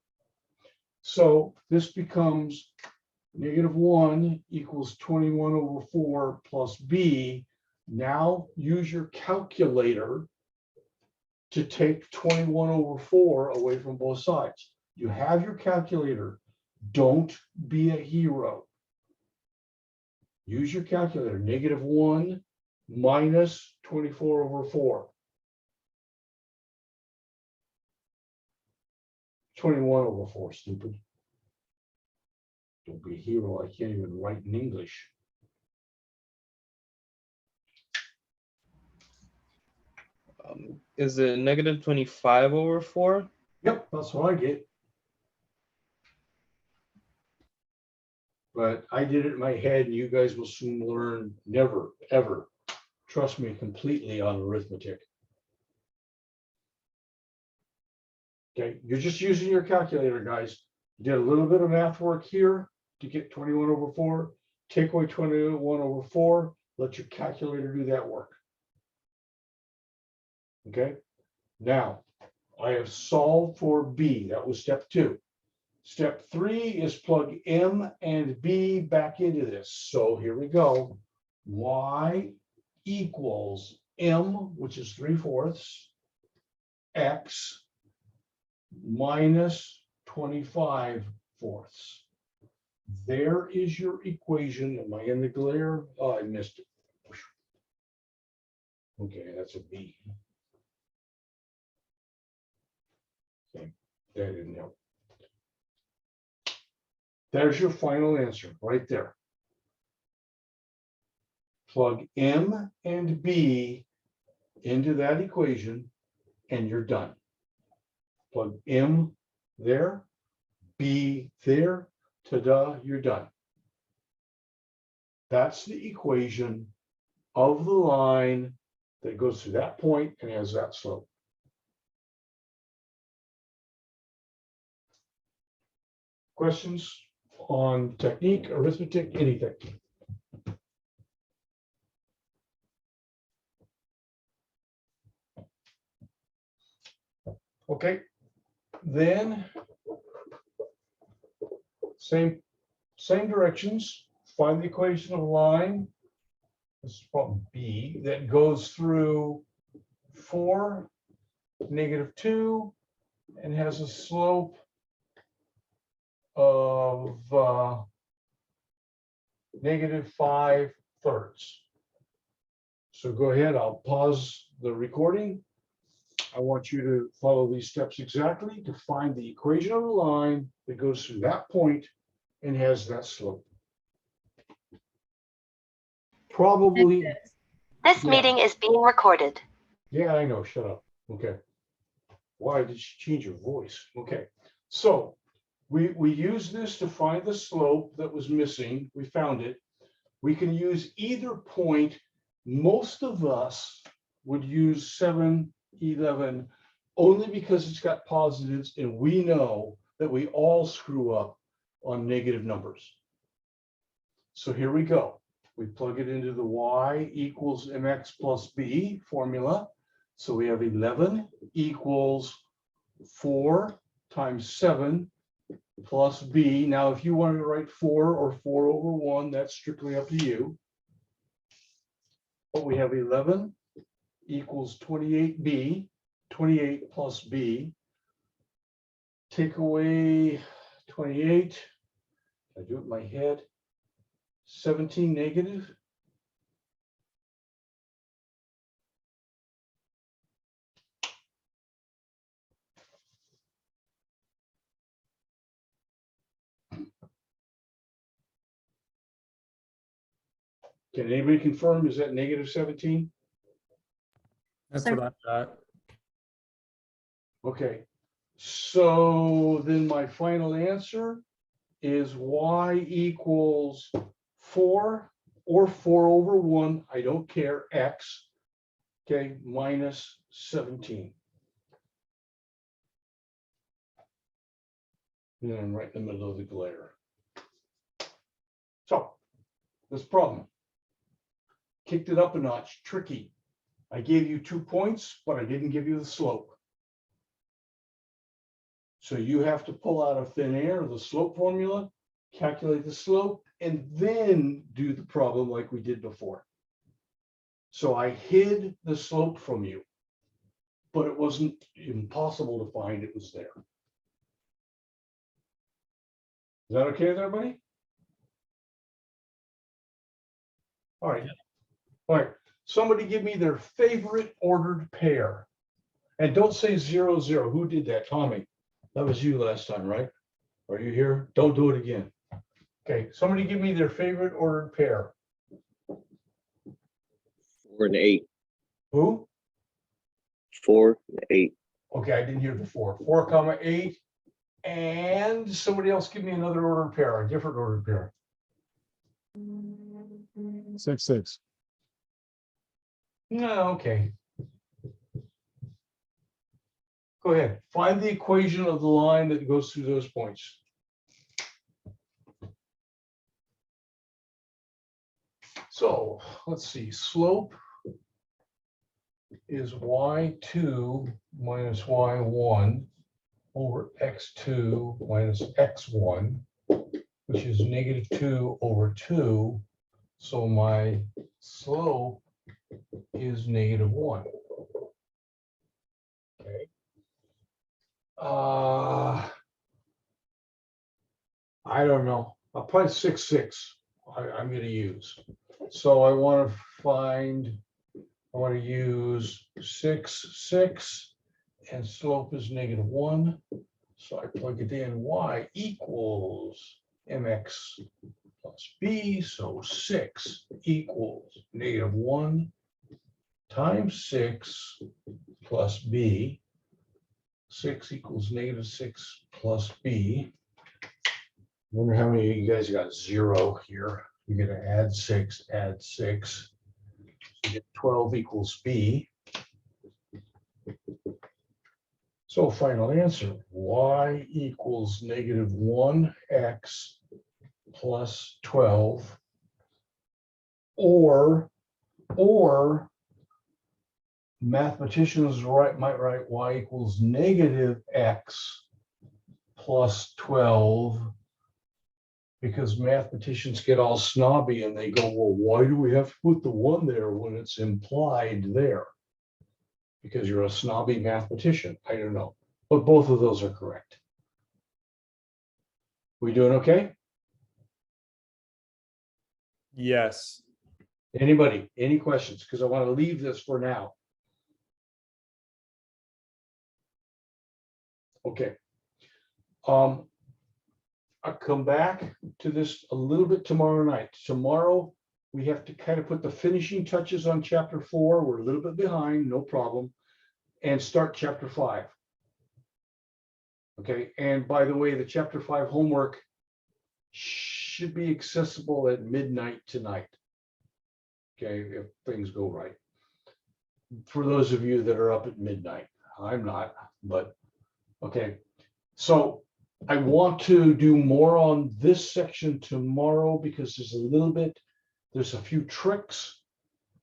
So this becomes -1 equals 21/4 plus b. Now use your calculator to take 21/4 away from both sides. You have your calculator. Don't be a hero. Use your calculator. -1 minus 24/4. 21/4, stupid. Don't be a hero. I can't even write in English. Is it -25/4? Yep, that's what I get. But I did it in my head, and you guys will soon learn. Never, ever trust me completely on arithmetic. Okay, you're just using your calculator, guys. You did a little bit of math work here to get 21/4. take away 21/4, let your calculator do that work. Okay, now I have solved for B. That was step 2. Step 3 is plug M and B back into this. So here we go. Y equals M, which is 3/4, X minus 25/4. There is your equation. Am I in the glare? Oh, I missed it. Okay, that's a B. Okay, that didn't help. There's your final answer right there. Plug M and B into that equation and you're done. Plug M there, B there, ta-da, you're done. That's the equation of the line that goes through that point and has that slope. Questions on technique, arithmetic, anything? Okay, then same directions. Find the equation of a line. This is problem B that goes through 4, -2, and has a slope of -5/3. So go ahead, I'll pause the recording. I want you to follow these steps exactly to find the equation of a line that goes through that point and has that slope. Probably, This Yeah. meeting is being recorded. yeah, I know, shut up. Okay. Why did she change her voice? Okay, so we use this to find the slope that was missing. We found it. We can use either point. Most of us would use 7, 11, only because it's got positives and we know that we all screw up on negative numbers. So here we go. We plug it into the Y equals MX plus B formula. So we have 11 equals 4 times 7 plus B. Now, if you wanted to write 4 or 4/1, that's strictly up to you. But we have 11 equals 28B, 28 plus B. Take away 28. I do it in my head. 17 negative. Can anybody confirm? Is that -17? That's Sir. what I got. Okay, so then my final answer is Y equals 4 or 4/1, I don't care, X, okay, minus 17. And I'm right in the middle of the glare. So, this problem. Kicked it up a notch, tricky. I gave you 2 points, but I didn't give you the slope. So you have to pull out of thin air the slope formula, calculate the slope, and then do the problem like we did before. So I hid the slope from you, but it wasn't impossible to find. It was there. Is that okay with everybody? All right. All right. Somebody give me their favorite ordered pair. And don't say 0, 0. Who did that? Tommy. That was you last time, right? Are you here? Don't do it again. Okay, somebody give me their favorite ordered pair. 4 and 8. Who? 4 and 8. Okay, I didn't hear the 4. 4, 8. And somebody else give me another ordered pair, a different ordered pair. 6, 6. No, okay. Go ahead. Find the equation of the line that goes through those points. So let's see, slope is y2 minus y1 over x2 minus x1, which is -2 over 2. So my slope is -1. Okay. I don't know. I'll probably 6, 6. I'm going to use. So I want to use 6, 6, and slope is -1. So I plug it in, y equals mx plus b. So 6 equals -1 times 6 plus b. 6 equals -6 plus b. Wonder how many of you guys got 0 here. You're going to add 6, add 6. So you get 12 equals b. So final answer, y equals -1x plus 12, or mathematicians might write y equals -x plus 12, because mathematicians get all snobby and they go, well, why do we have to put the 1 there when it's implied there? Because you're a snobby mathematician. I don't know, but both of those are correct. We doing okay? Yes. Anybody, any questions? Because I want to leave this for now. Okay. I'll come back to this a little bit tomorrow night. Tomorrow, we have to kind of put the finishing touches on chapter 4. We're a little bit behind, no problem, and start chapter 5. Okay, and by the way, the chapter 5 homework should be accessible at midnight tonight. Okay, if things go right. For those of you that are up at midnight, I'm not, but okay. So I want to do more on this section tomorrow because there's a few tricks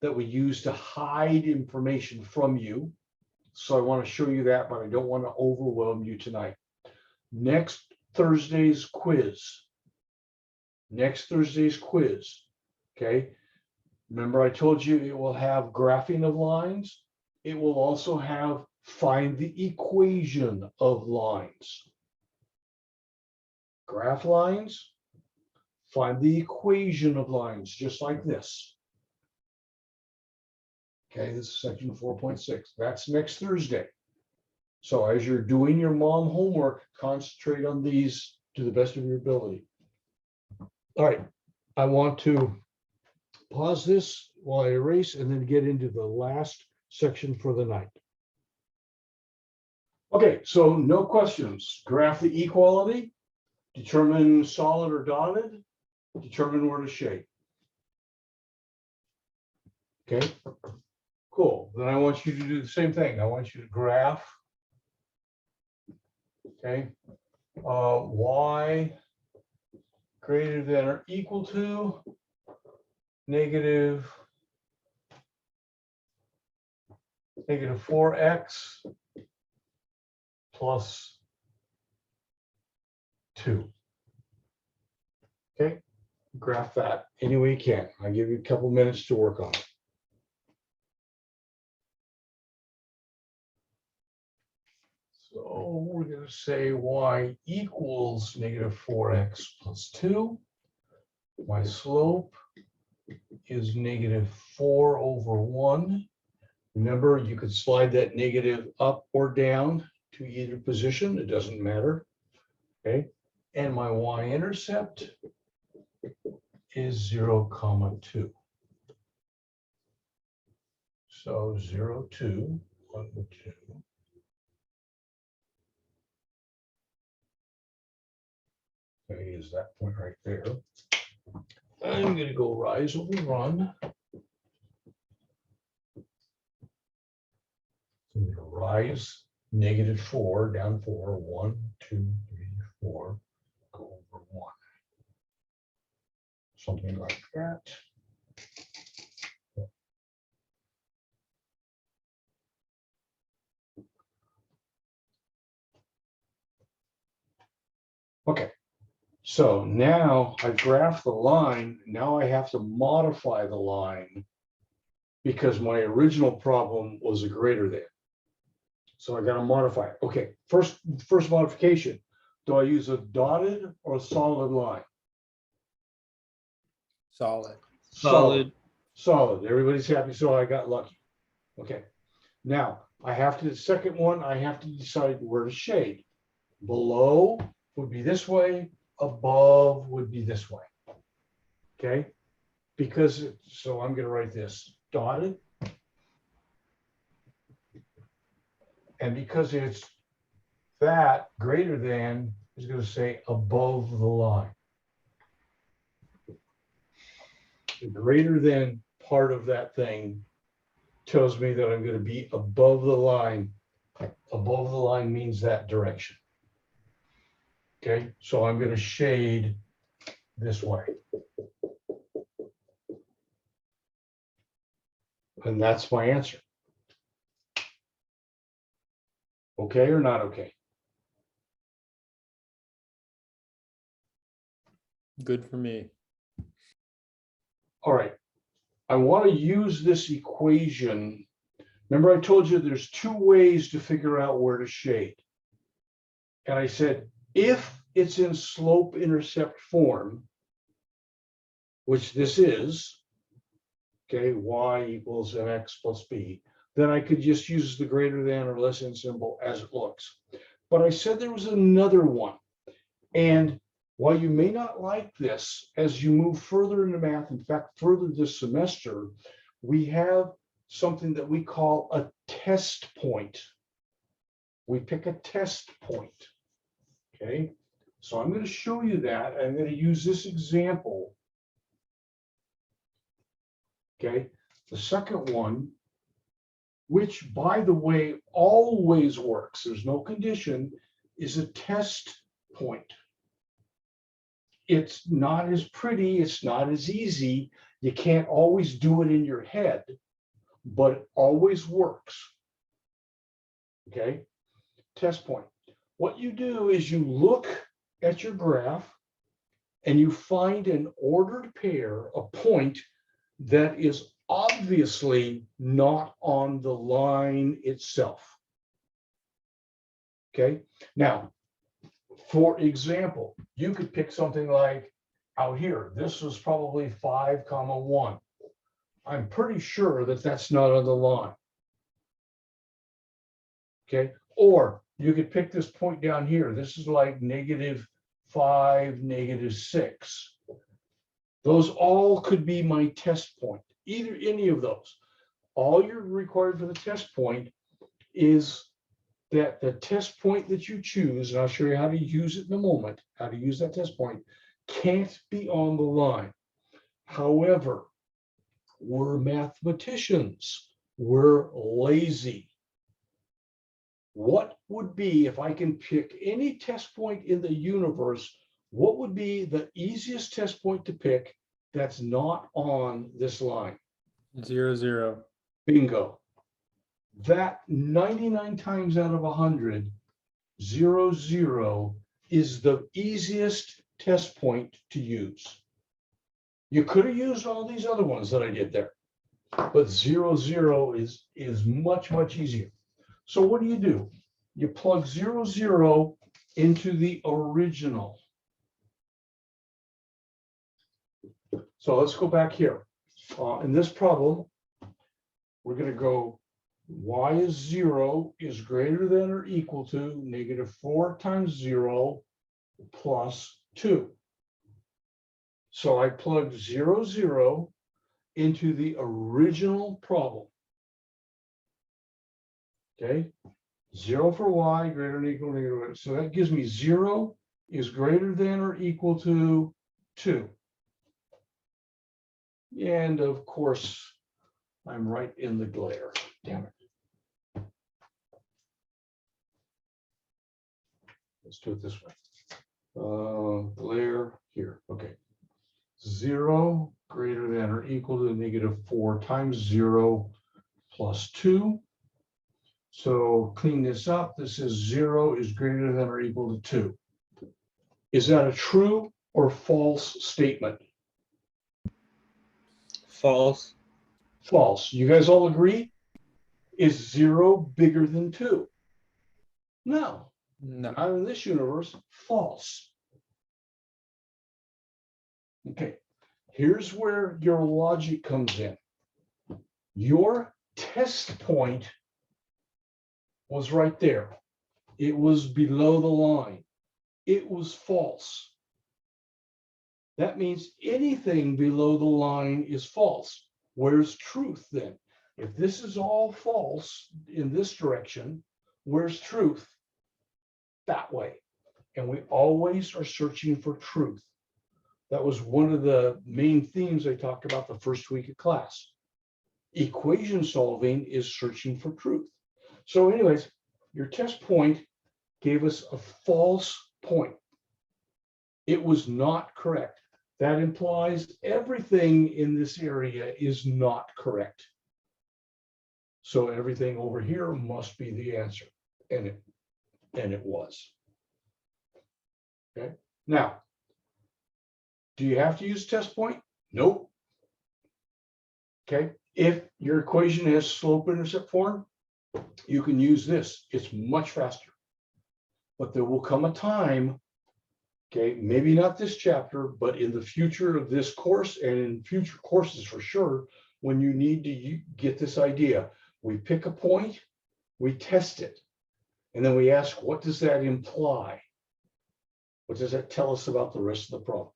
that we use to hide information from you. So I want to show you that, but I don't want to overwhelm you tonight. Next Thursday's quiz. Okay. Remember, I told you it will have graphing of lines. It will also have find the equation of lines. Graph lines, find the equation of lines, just like this. Okay, this is section 4.6. That's next Thursday. So as you're doing your mom homework, concentrate on these to the best of your ability. All right, I want to pause this while I erase and then get into the last section for the night. Okay, so no questions. Graph the equality, determine solid or dotted, determine where to shade. Okay, cool. Then I want you to do the same thing. I want you to graph. Okay, y greater than or equal to -4x plus 2. Okay, graph that any way you can. I'll give you a couple minutes to work on it. So we're going to say y equals -4x plus 2. My slope is -4 over 1. Remember, you could slide that negative up or down to either position. It doesn't matter. Okay. And my y-intercept is 0,2. So 0, 2, 1, 2. Okay, is that point right there. I'm going to go rise over run. So I'm going to rise -4 down 4. 1, 2, 3, 4. Go over 1. Something like that. So now I graph the line, now I have to modify the line because my original problem was a greater than. So I gotta modify it. Okay, first modification. Do I use a dotted or a solid line? Solid. Solid. Solid. Everybody's happy, so I got lucky. Okay. Now, I have to, the second one, I have to decide where to shade. Below would be this way, above would be this way. Okay? Because, so I'm gonna write this dotted. And because it's that greater than is gonna say above the line. The greater than part of that thing tells me that I'm going to be above the line. Above the line means that direction. Okay, so I'm going to shade this way. And that's my answer. Okay or not okay? Good for me. All right. I want to use this equation. Remember, I told you there's two ways to figure out where to shade. And I said, if it's in slope intercept form, which this is, okay, y equals mx plus b, then I could just use the greater than or less than symbol as it looks. But I said there was another one. And while you may not like this, as you move further into math, in fact, further this semester, we have something that we call a test point. We pick a test point, okay? So I'm going to show you that. I'm going to use this example, okay? The second one, which, by the way, always works, there's no condition, is a test point. It's not as pretty, it's not as easy. You can't always do it in your head, but it always works. Okay, test point. What you do is you look at your graph and you find an ordered pair, a point that is obviously not on the line itself. Okay, now, for example, you could pick something like out here. This was probably 5, 1. I'm pretty sure that that's not on the line. Okay, or you could pick this point down here. This is like -5, -6. Those all could be my test point, either any of those. All you're required for the test point is that the test point that you choose, and I'll show you how to use it in a moment, how to use that test point, can't be on the line. However, we're mathematicians, we're lazy. What would be, if I can pick any test point in the universe, what would be the easiest test point to pick that's not on this line? 0, 0. Bingo. That 99 times out of 100, 0, 0 is the easiest test point to use. You could have used all these other ones that I did there, but 0, 0 is much, much easier. So what do? You plug 0, 0 into the original. So let's go back here. In this problem, we're going to go y is 0 is greater than or equal to -4 times 0 plus 2. So I plugged 0, 0 into the original problem. Okay, 0 for y greater than or equal to negative. So that gives me 0 is greater than or equal to 2. And of course, I'm right in the glare. Damn it. Let's do it this way. Glare here. Okay. 0 greater than or equal to -4 times 0 plus 2. So clean this up. This is 0 is greater than or equal to 2. Is that a true or false statement? False. False. You guys all agree? Is 0 bigger than 2? No, No. not in this universe. False. Okay, here's where your logic comes in. Your test point was right there. It was below the line. It was false. That means anything below the line is false. Where's truth then? If this is all false in this direction, where's truth? That way. And we always are searching for truth. That was one of the main themes I talked about the first week of class. Equation solving is searching for truth. So anyways, your test point gave us a false point. It was not correct. That implies everything in this area is not correct. So everything over here must be the answer. And it was. Okay. Now, do you have to use test point? Nope. Okay. If your equation has slope-intercept form, you can use this. It's much faster. But there will come a time, okay, maybe not this chapter, but in the future of this course and in future courses for sure, when you need to get this idea. We pick a point, we test it, and then we ask, what does that imply? What does that tell us about the rest of the problem?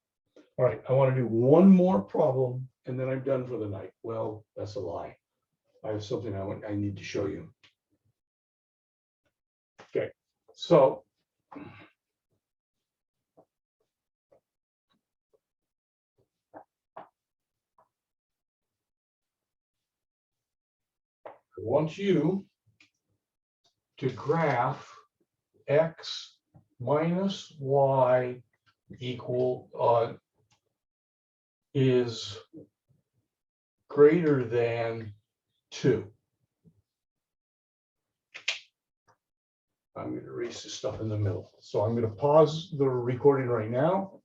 All right, I want to do one more problem and then I'm done for the night. Well, that's a lie. I have something I need to show you. Okay, so I want you to graph x minus y equal is greater than 2. I'm going to erase this stuff in the middle. So I'm going to pause the recording right now.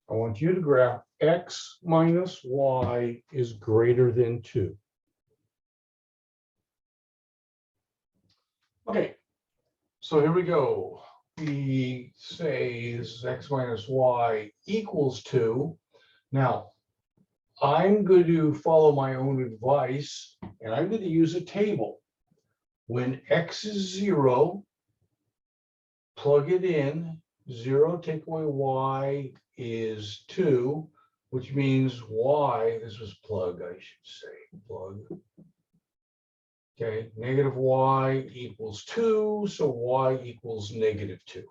I want you to graph x minus y is greater than 2. Okay, so here we go. We say this is x minus y equals 2. Now, I'm going to follow my own advice, and I'm going to use a table. When x is 0, plug it in. 0 take away y is 2, which means y, this was plug, I should say, plug. Okay, negative y equals 2, so y equals negative 2.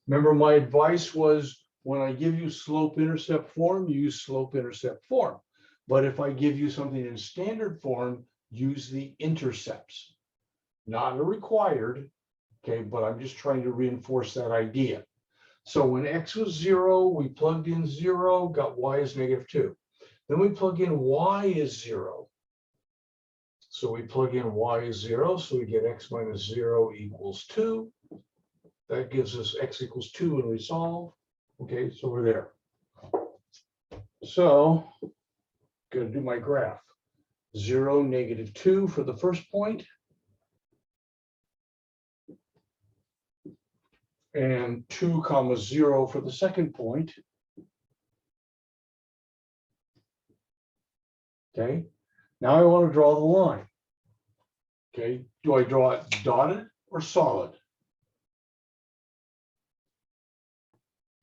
Remember, my advice was when I give you slope-intercept form, use slope-intercept form. But if I give you something in standard form, use the intercepts. Not a required, okay, but I'm just trying to reinforce that idea. So when x was 0, we plugged in 0, got y is negative 2. Then we plug in y is 0. So we plug in y is 0, so we get x minus 0 equals 2. That gives us x equals 2 and we solve. Okay, so we're there. So, going to do my graph. 0, negative 2 for the first point. And 2, comma 0 for the second point. Okay, now I want to draw the line. Okay, do I draw it dotted or solid?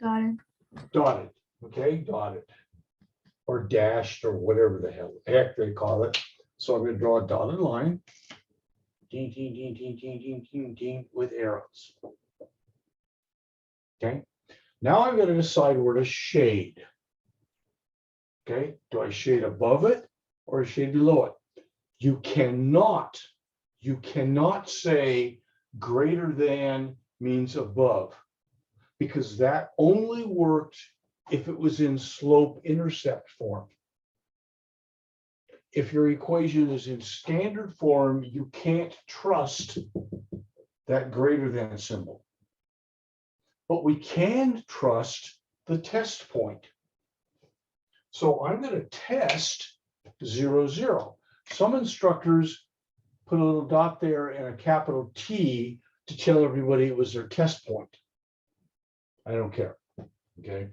Got it. Dotted, okay, dotted. Or dashed or whatever the heck they call it. So I'm going to draw a dotted line. Ding, ding, ding, ding, ding, ding, ding, ding, with arrows. Okay, now I'm going to decide where to shade. Okay, do I shade above it or shade below it? You cannot say greater than means above, because that only worked if it was in slope-intercept form. If your equation is in standard form, you can't trust that greater than symbol. but we can trust the test point. So I'm going to test 0, 0. Some instructors put a little dot there and a capital T to tell everybody it was their test point. I don't care. Okay.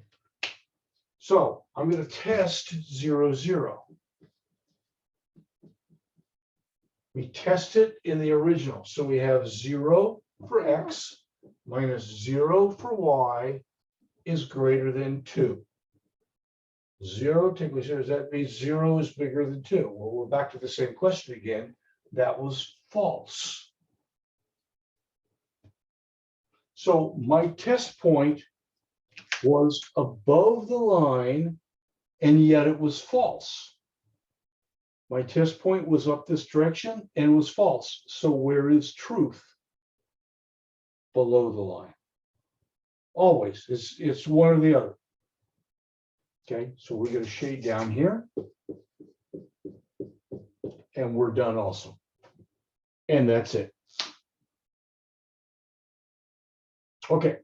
So I'm going to test 0, 0. We test it in the original. So we have 0 for X minus 0 for Y is greater than 2. 0, take away 0, that means 0 is bigger than 2. Well, we're back to the same question again. That was false. So my test point was above the line, and yet it was false. My test point was up this direction and was false. So where is truth? Below the line. Always, it's one or the other. Okay, so we're going to shade down here. And we're done also. And that's it. Okay.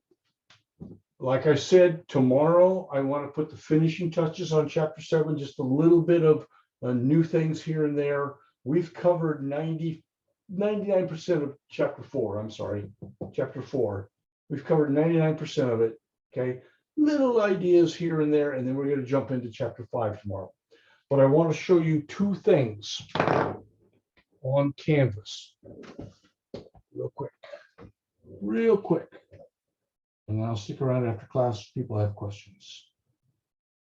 Like I said, tomorrow I want to put the finishing touches on chapter 7, just a little bit of new things here and there. We've covered 99% of chapter 4. I'm sorry, chapter 4. We've covered 99% of it. Okay, little ideas here and there, and then we're going to jump into chapter 5 tomorrow. But I want to show you two things on Canvas real quick. And I'll stick around after class if people have questions.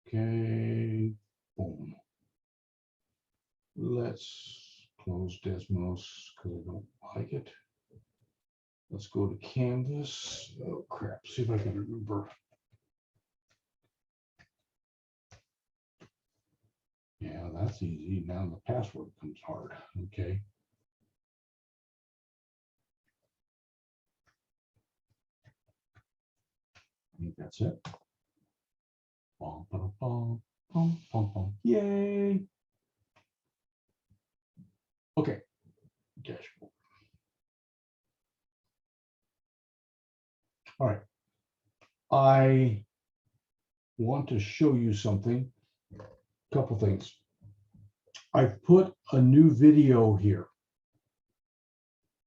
Okay, boom. Let's close Desmos because I don't like it. Let's go to Canvas. Oh crap, see if I can remember. Yeah, that's easy. Now the password comes hard. Okay. I think that's it. Bum, bum, bum, bum, bum, bum. Yay. Okay. Dashboard. All right. I want to show you something. Couple things. I've put a new video here.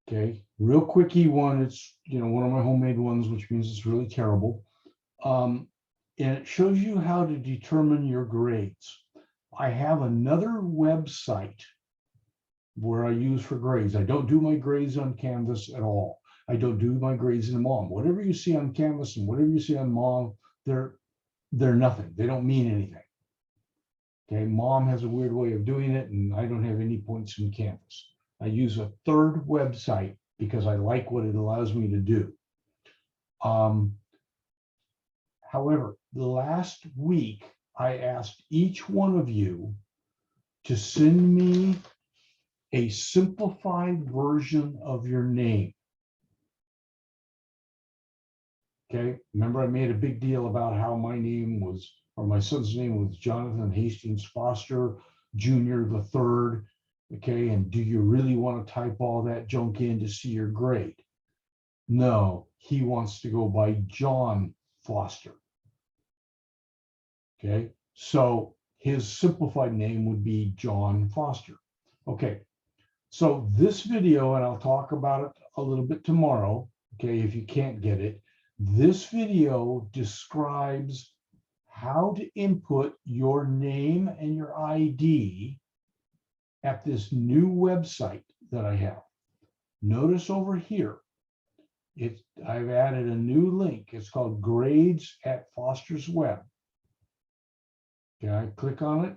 Okay, real quickie one. It's one of my homemade ones, which means it's really terrible. And it shows you how to determine your grades. I have another website where I use for grades. I don't do my grades on Canvas at all. I don't do my grades in Mom. Whatever you see on Canvas and whatever you see on Mom, they're nothing. They don't mean anything. Okay, Mom has a weird way of doing it, and I don't have any points in Canvas. I use a third website because I like what it allows me to do. However, the last week, I asked each one of you to send me a simplified version of your name. Okay, remember I made a big deal about how my name was, or my son's name was Jonathan Hastings Foster Jr. the third. Okay, and do you really want to type all that junk in to see your grade? No, he wants to go by John Foster. Okay, so his simplified name would be John Foster. Okay, so this video, and I'll talk about it a little bit tomorrow, okay, if you can't get it, this video describes how to input your name and your ID at this new website that I have. Notice over here, I've added a new link. It's called Grades at Foster's Web. Okay, I click on it,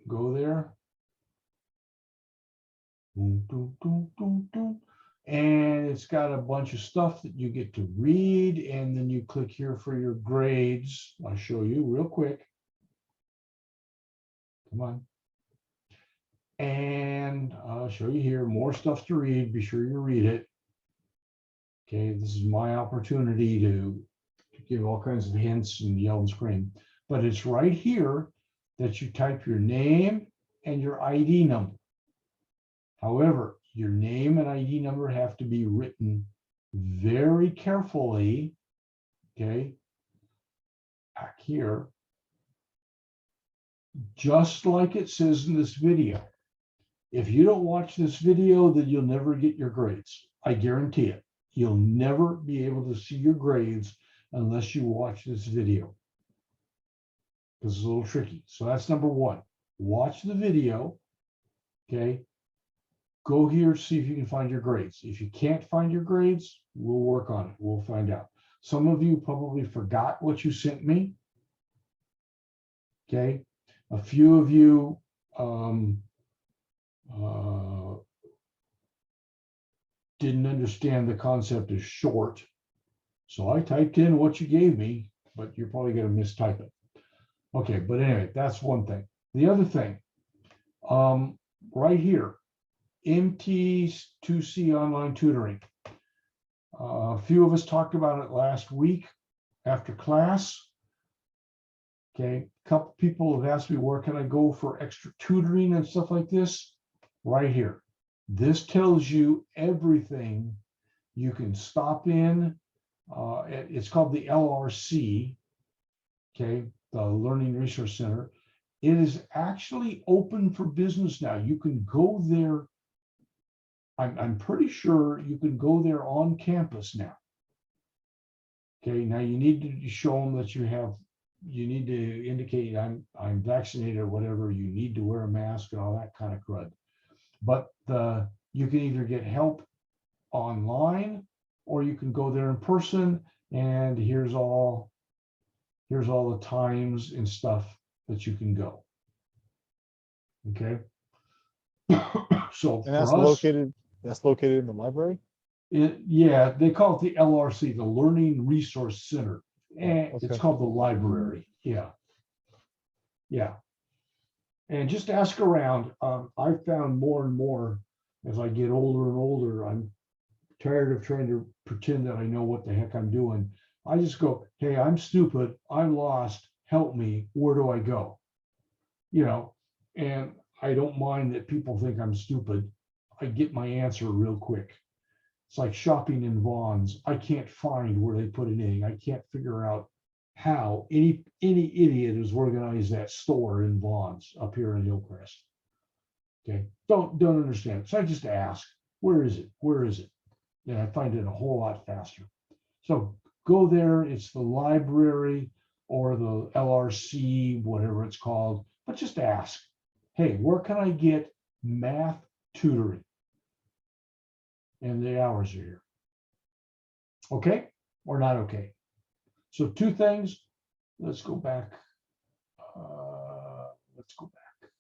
go there. Boom, boom, boom, boom, boom. And it's got a bunch of stuff that you get to read, and then you click here for your grades. I'll show you real quick. Come on. And I'll show you here more stuff to read. Be sure you read it. Okay, this is my opportunity to give all kinds of hints and yell and scream. But it's right here that you type your name and your ID number. However, your name and ID number have to be written very carefully okay, back here, just like it says in this video. If you don't watch this video, then you'll never get your grades. I guarantee it. You'll never be able to see your grades unless you watch this video. Because it's a little tricky. So that's number one. Watch the video. Okay. Go here, see if you can find your grades. If you can't find your grades, we'll work on it. We'll find out. Some of you probably forgot what you sent me. Okay. A few of you didn't understand the concept of short. So I typed in what you gave me, but you're probably going to mistype it. Okay, but anyway, that's one thing. The other thing, right here, MT2C online tutoring. A few of us talked about it last week after class. Okay, a couple people have asked me, where can I go for extra tutoring and stuff like this? Right here. This tells you everything you can stop in. It's called the LRC, okay, the Learning Resource Center. It is actually open for business now. You can go there. I'm pretty sure you can go there on campus now. Okay, now you need to show them that you need to indicate I'm vaccinated or whatever. You need to wear a mask and all that kind of crud. But you can either get help online or you can go there in person, and here's all the times and stuff that you can go. Okay. So And that's for us, located in the library? yeah, they call it the LRC, the Learning Resource Center. And Okay. it's called the library. Yeah. Yeah. And just ask around. I've found more and more as I get older and older, I'm tired of trying to pretend that I know what the heck I'm doing. I just go, hey, I'm stupid. I'm lost. Help me. Where do I go? You know, and I don't mind that people think I'm stupid. I get my answer real quick. It's like shopping in Vaughn's. I can't find where they put anything. I can't figure out how any idiot has organized that store in Vaughn's up here in Hillcrest. Okay, don't understand it. So I just ask, where is it? Where is it? And I find it a whole lot faster. So go there. It's the library or the LRC, whatever it's called. But just ask, hey, where can I get math tutoring? And the hours are here. Okay, or not okay? So two things. Let's go back. Let's go back.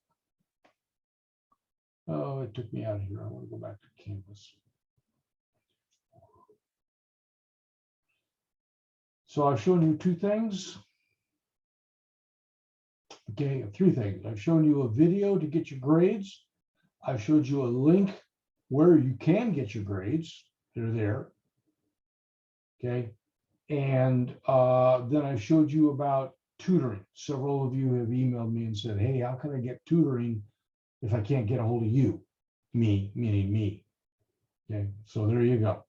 Oh, it took me out of here. I want to go back to Canvas. So I've shown you two things. Okay, three things. I've shown you a video to get your grades. I've showed you a link where you can get your grades. They're there. Okay. And then I showed you about tutoring. Several of you have emailed me and said, hey, how can I get tutoring if I can't get a hold of you? Me, meaning me. Okay, so there you go.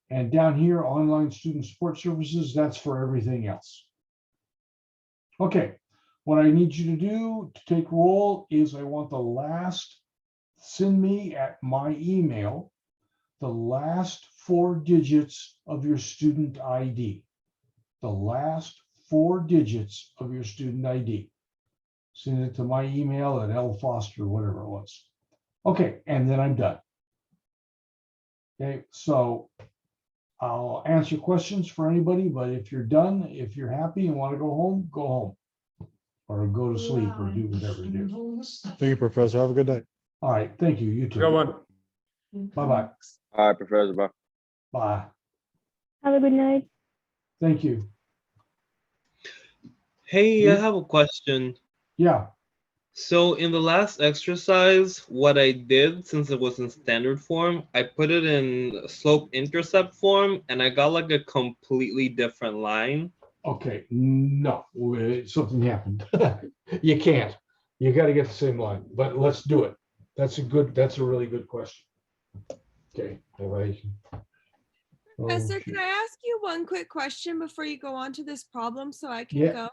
And down here, online student support services, that's for everything else. Okay, what I need you to do to take roll is I want the last, send me at my email, the last 4 digits of your student ID. The last 4 digits of your student ID. Send it to my email at lfoster, whatever it was. Okay, and then I'm done. Okay, so I'll answer questions for anybody, but if you're done, if you're happy and want to go home, go home. Or go to sleep or do whatever you do. Thank you, Professor. Have a good night. All right, thank you. You too. Good one. Bye-bye. All right, Professor. Bye. Bye. Have a good night. Thank you. Hey, I have a question. Yeah. So in the last exercise, what I did, since it was in standard form, I put it in slope intercept form, and I got like a completely different line. Okay. No, something happened. You can't. You got to get the same line, but let's do it. That's a really good question. Okay. Professor, can I ask you one quick question before you go on to this problem so I can Yeah. go?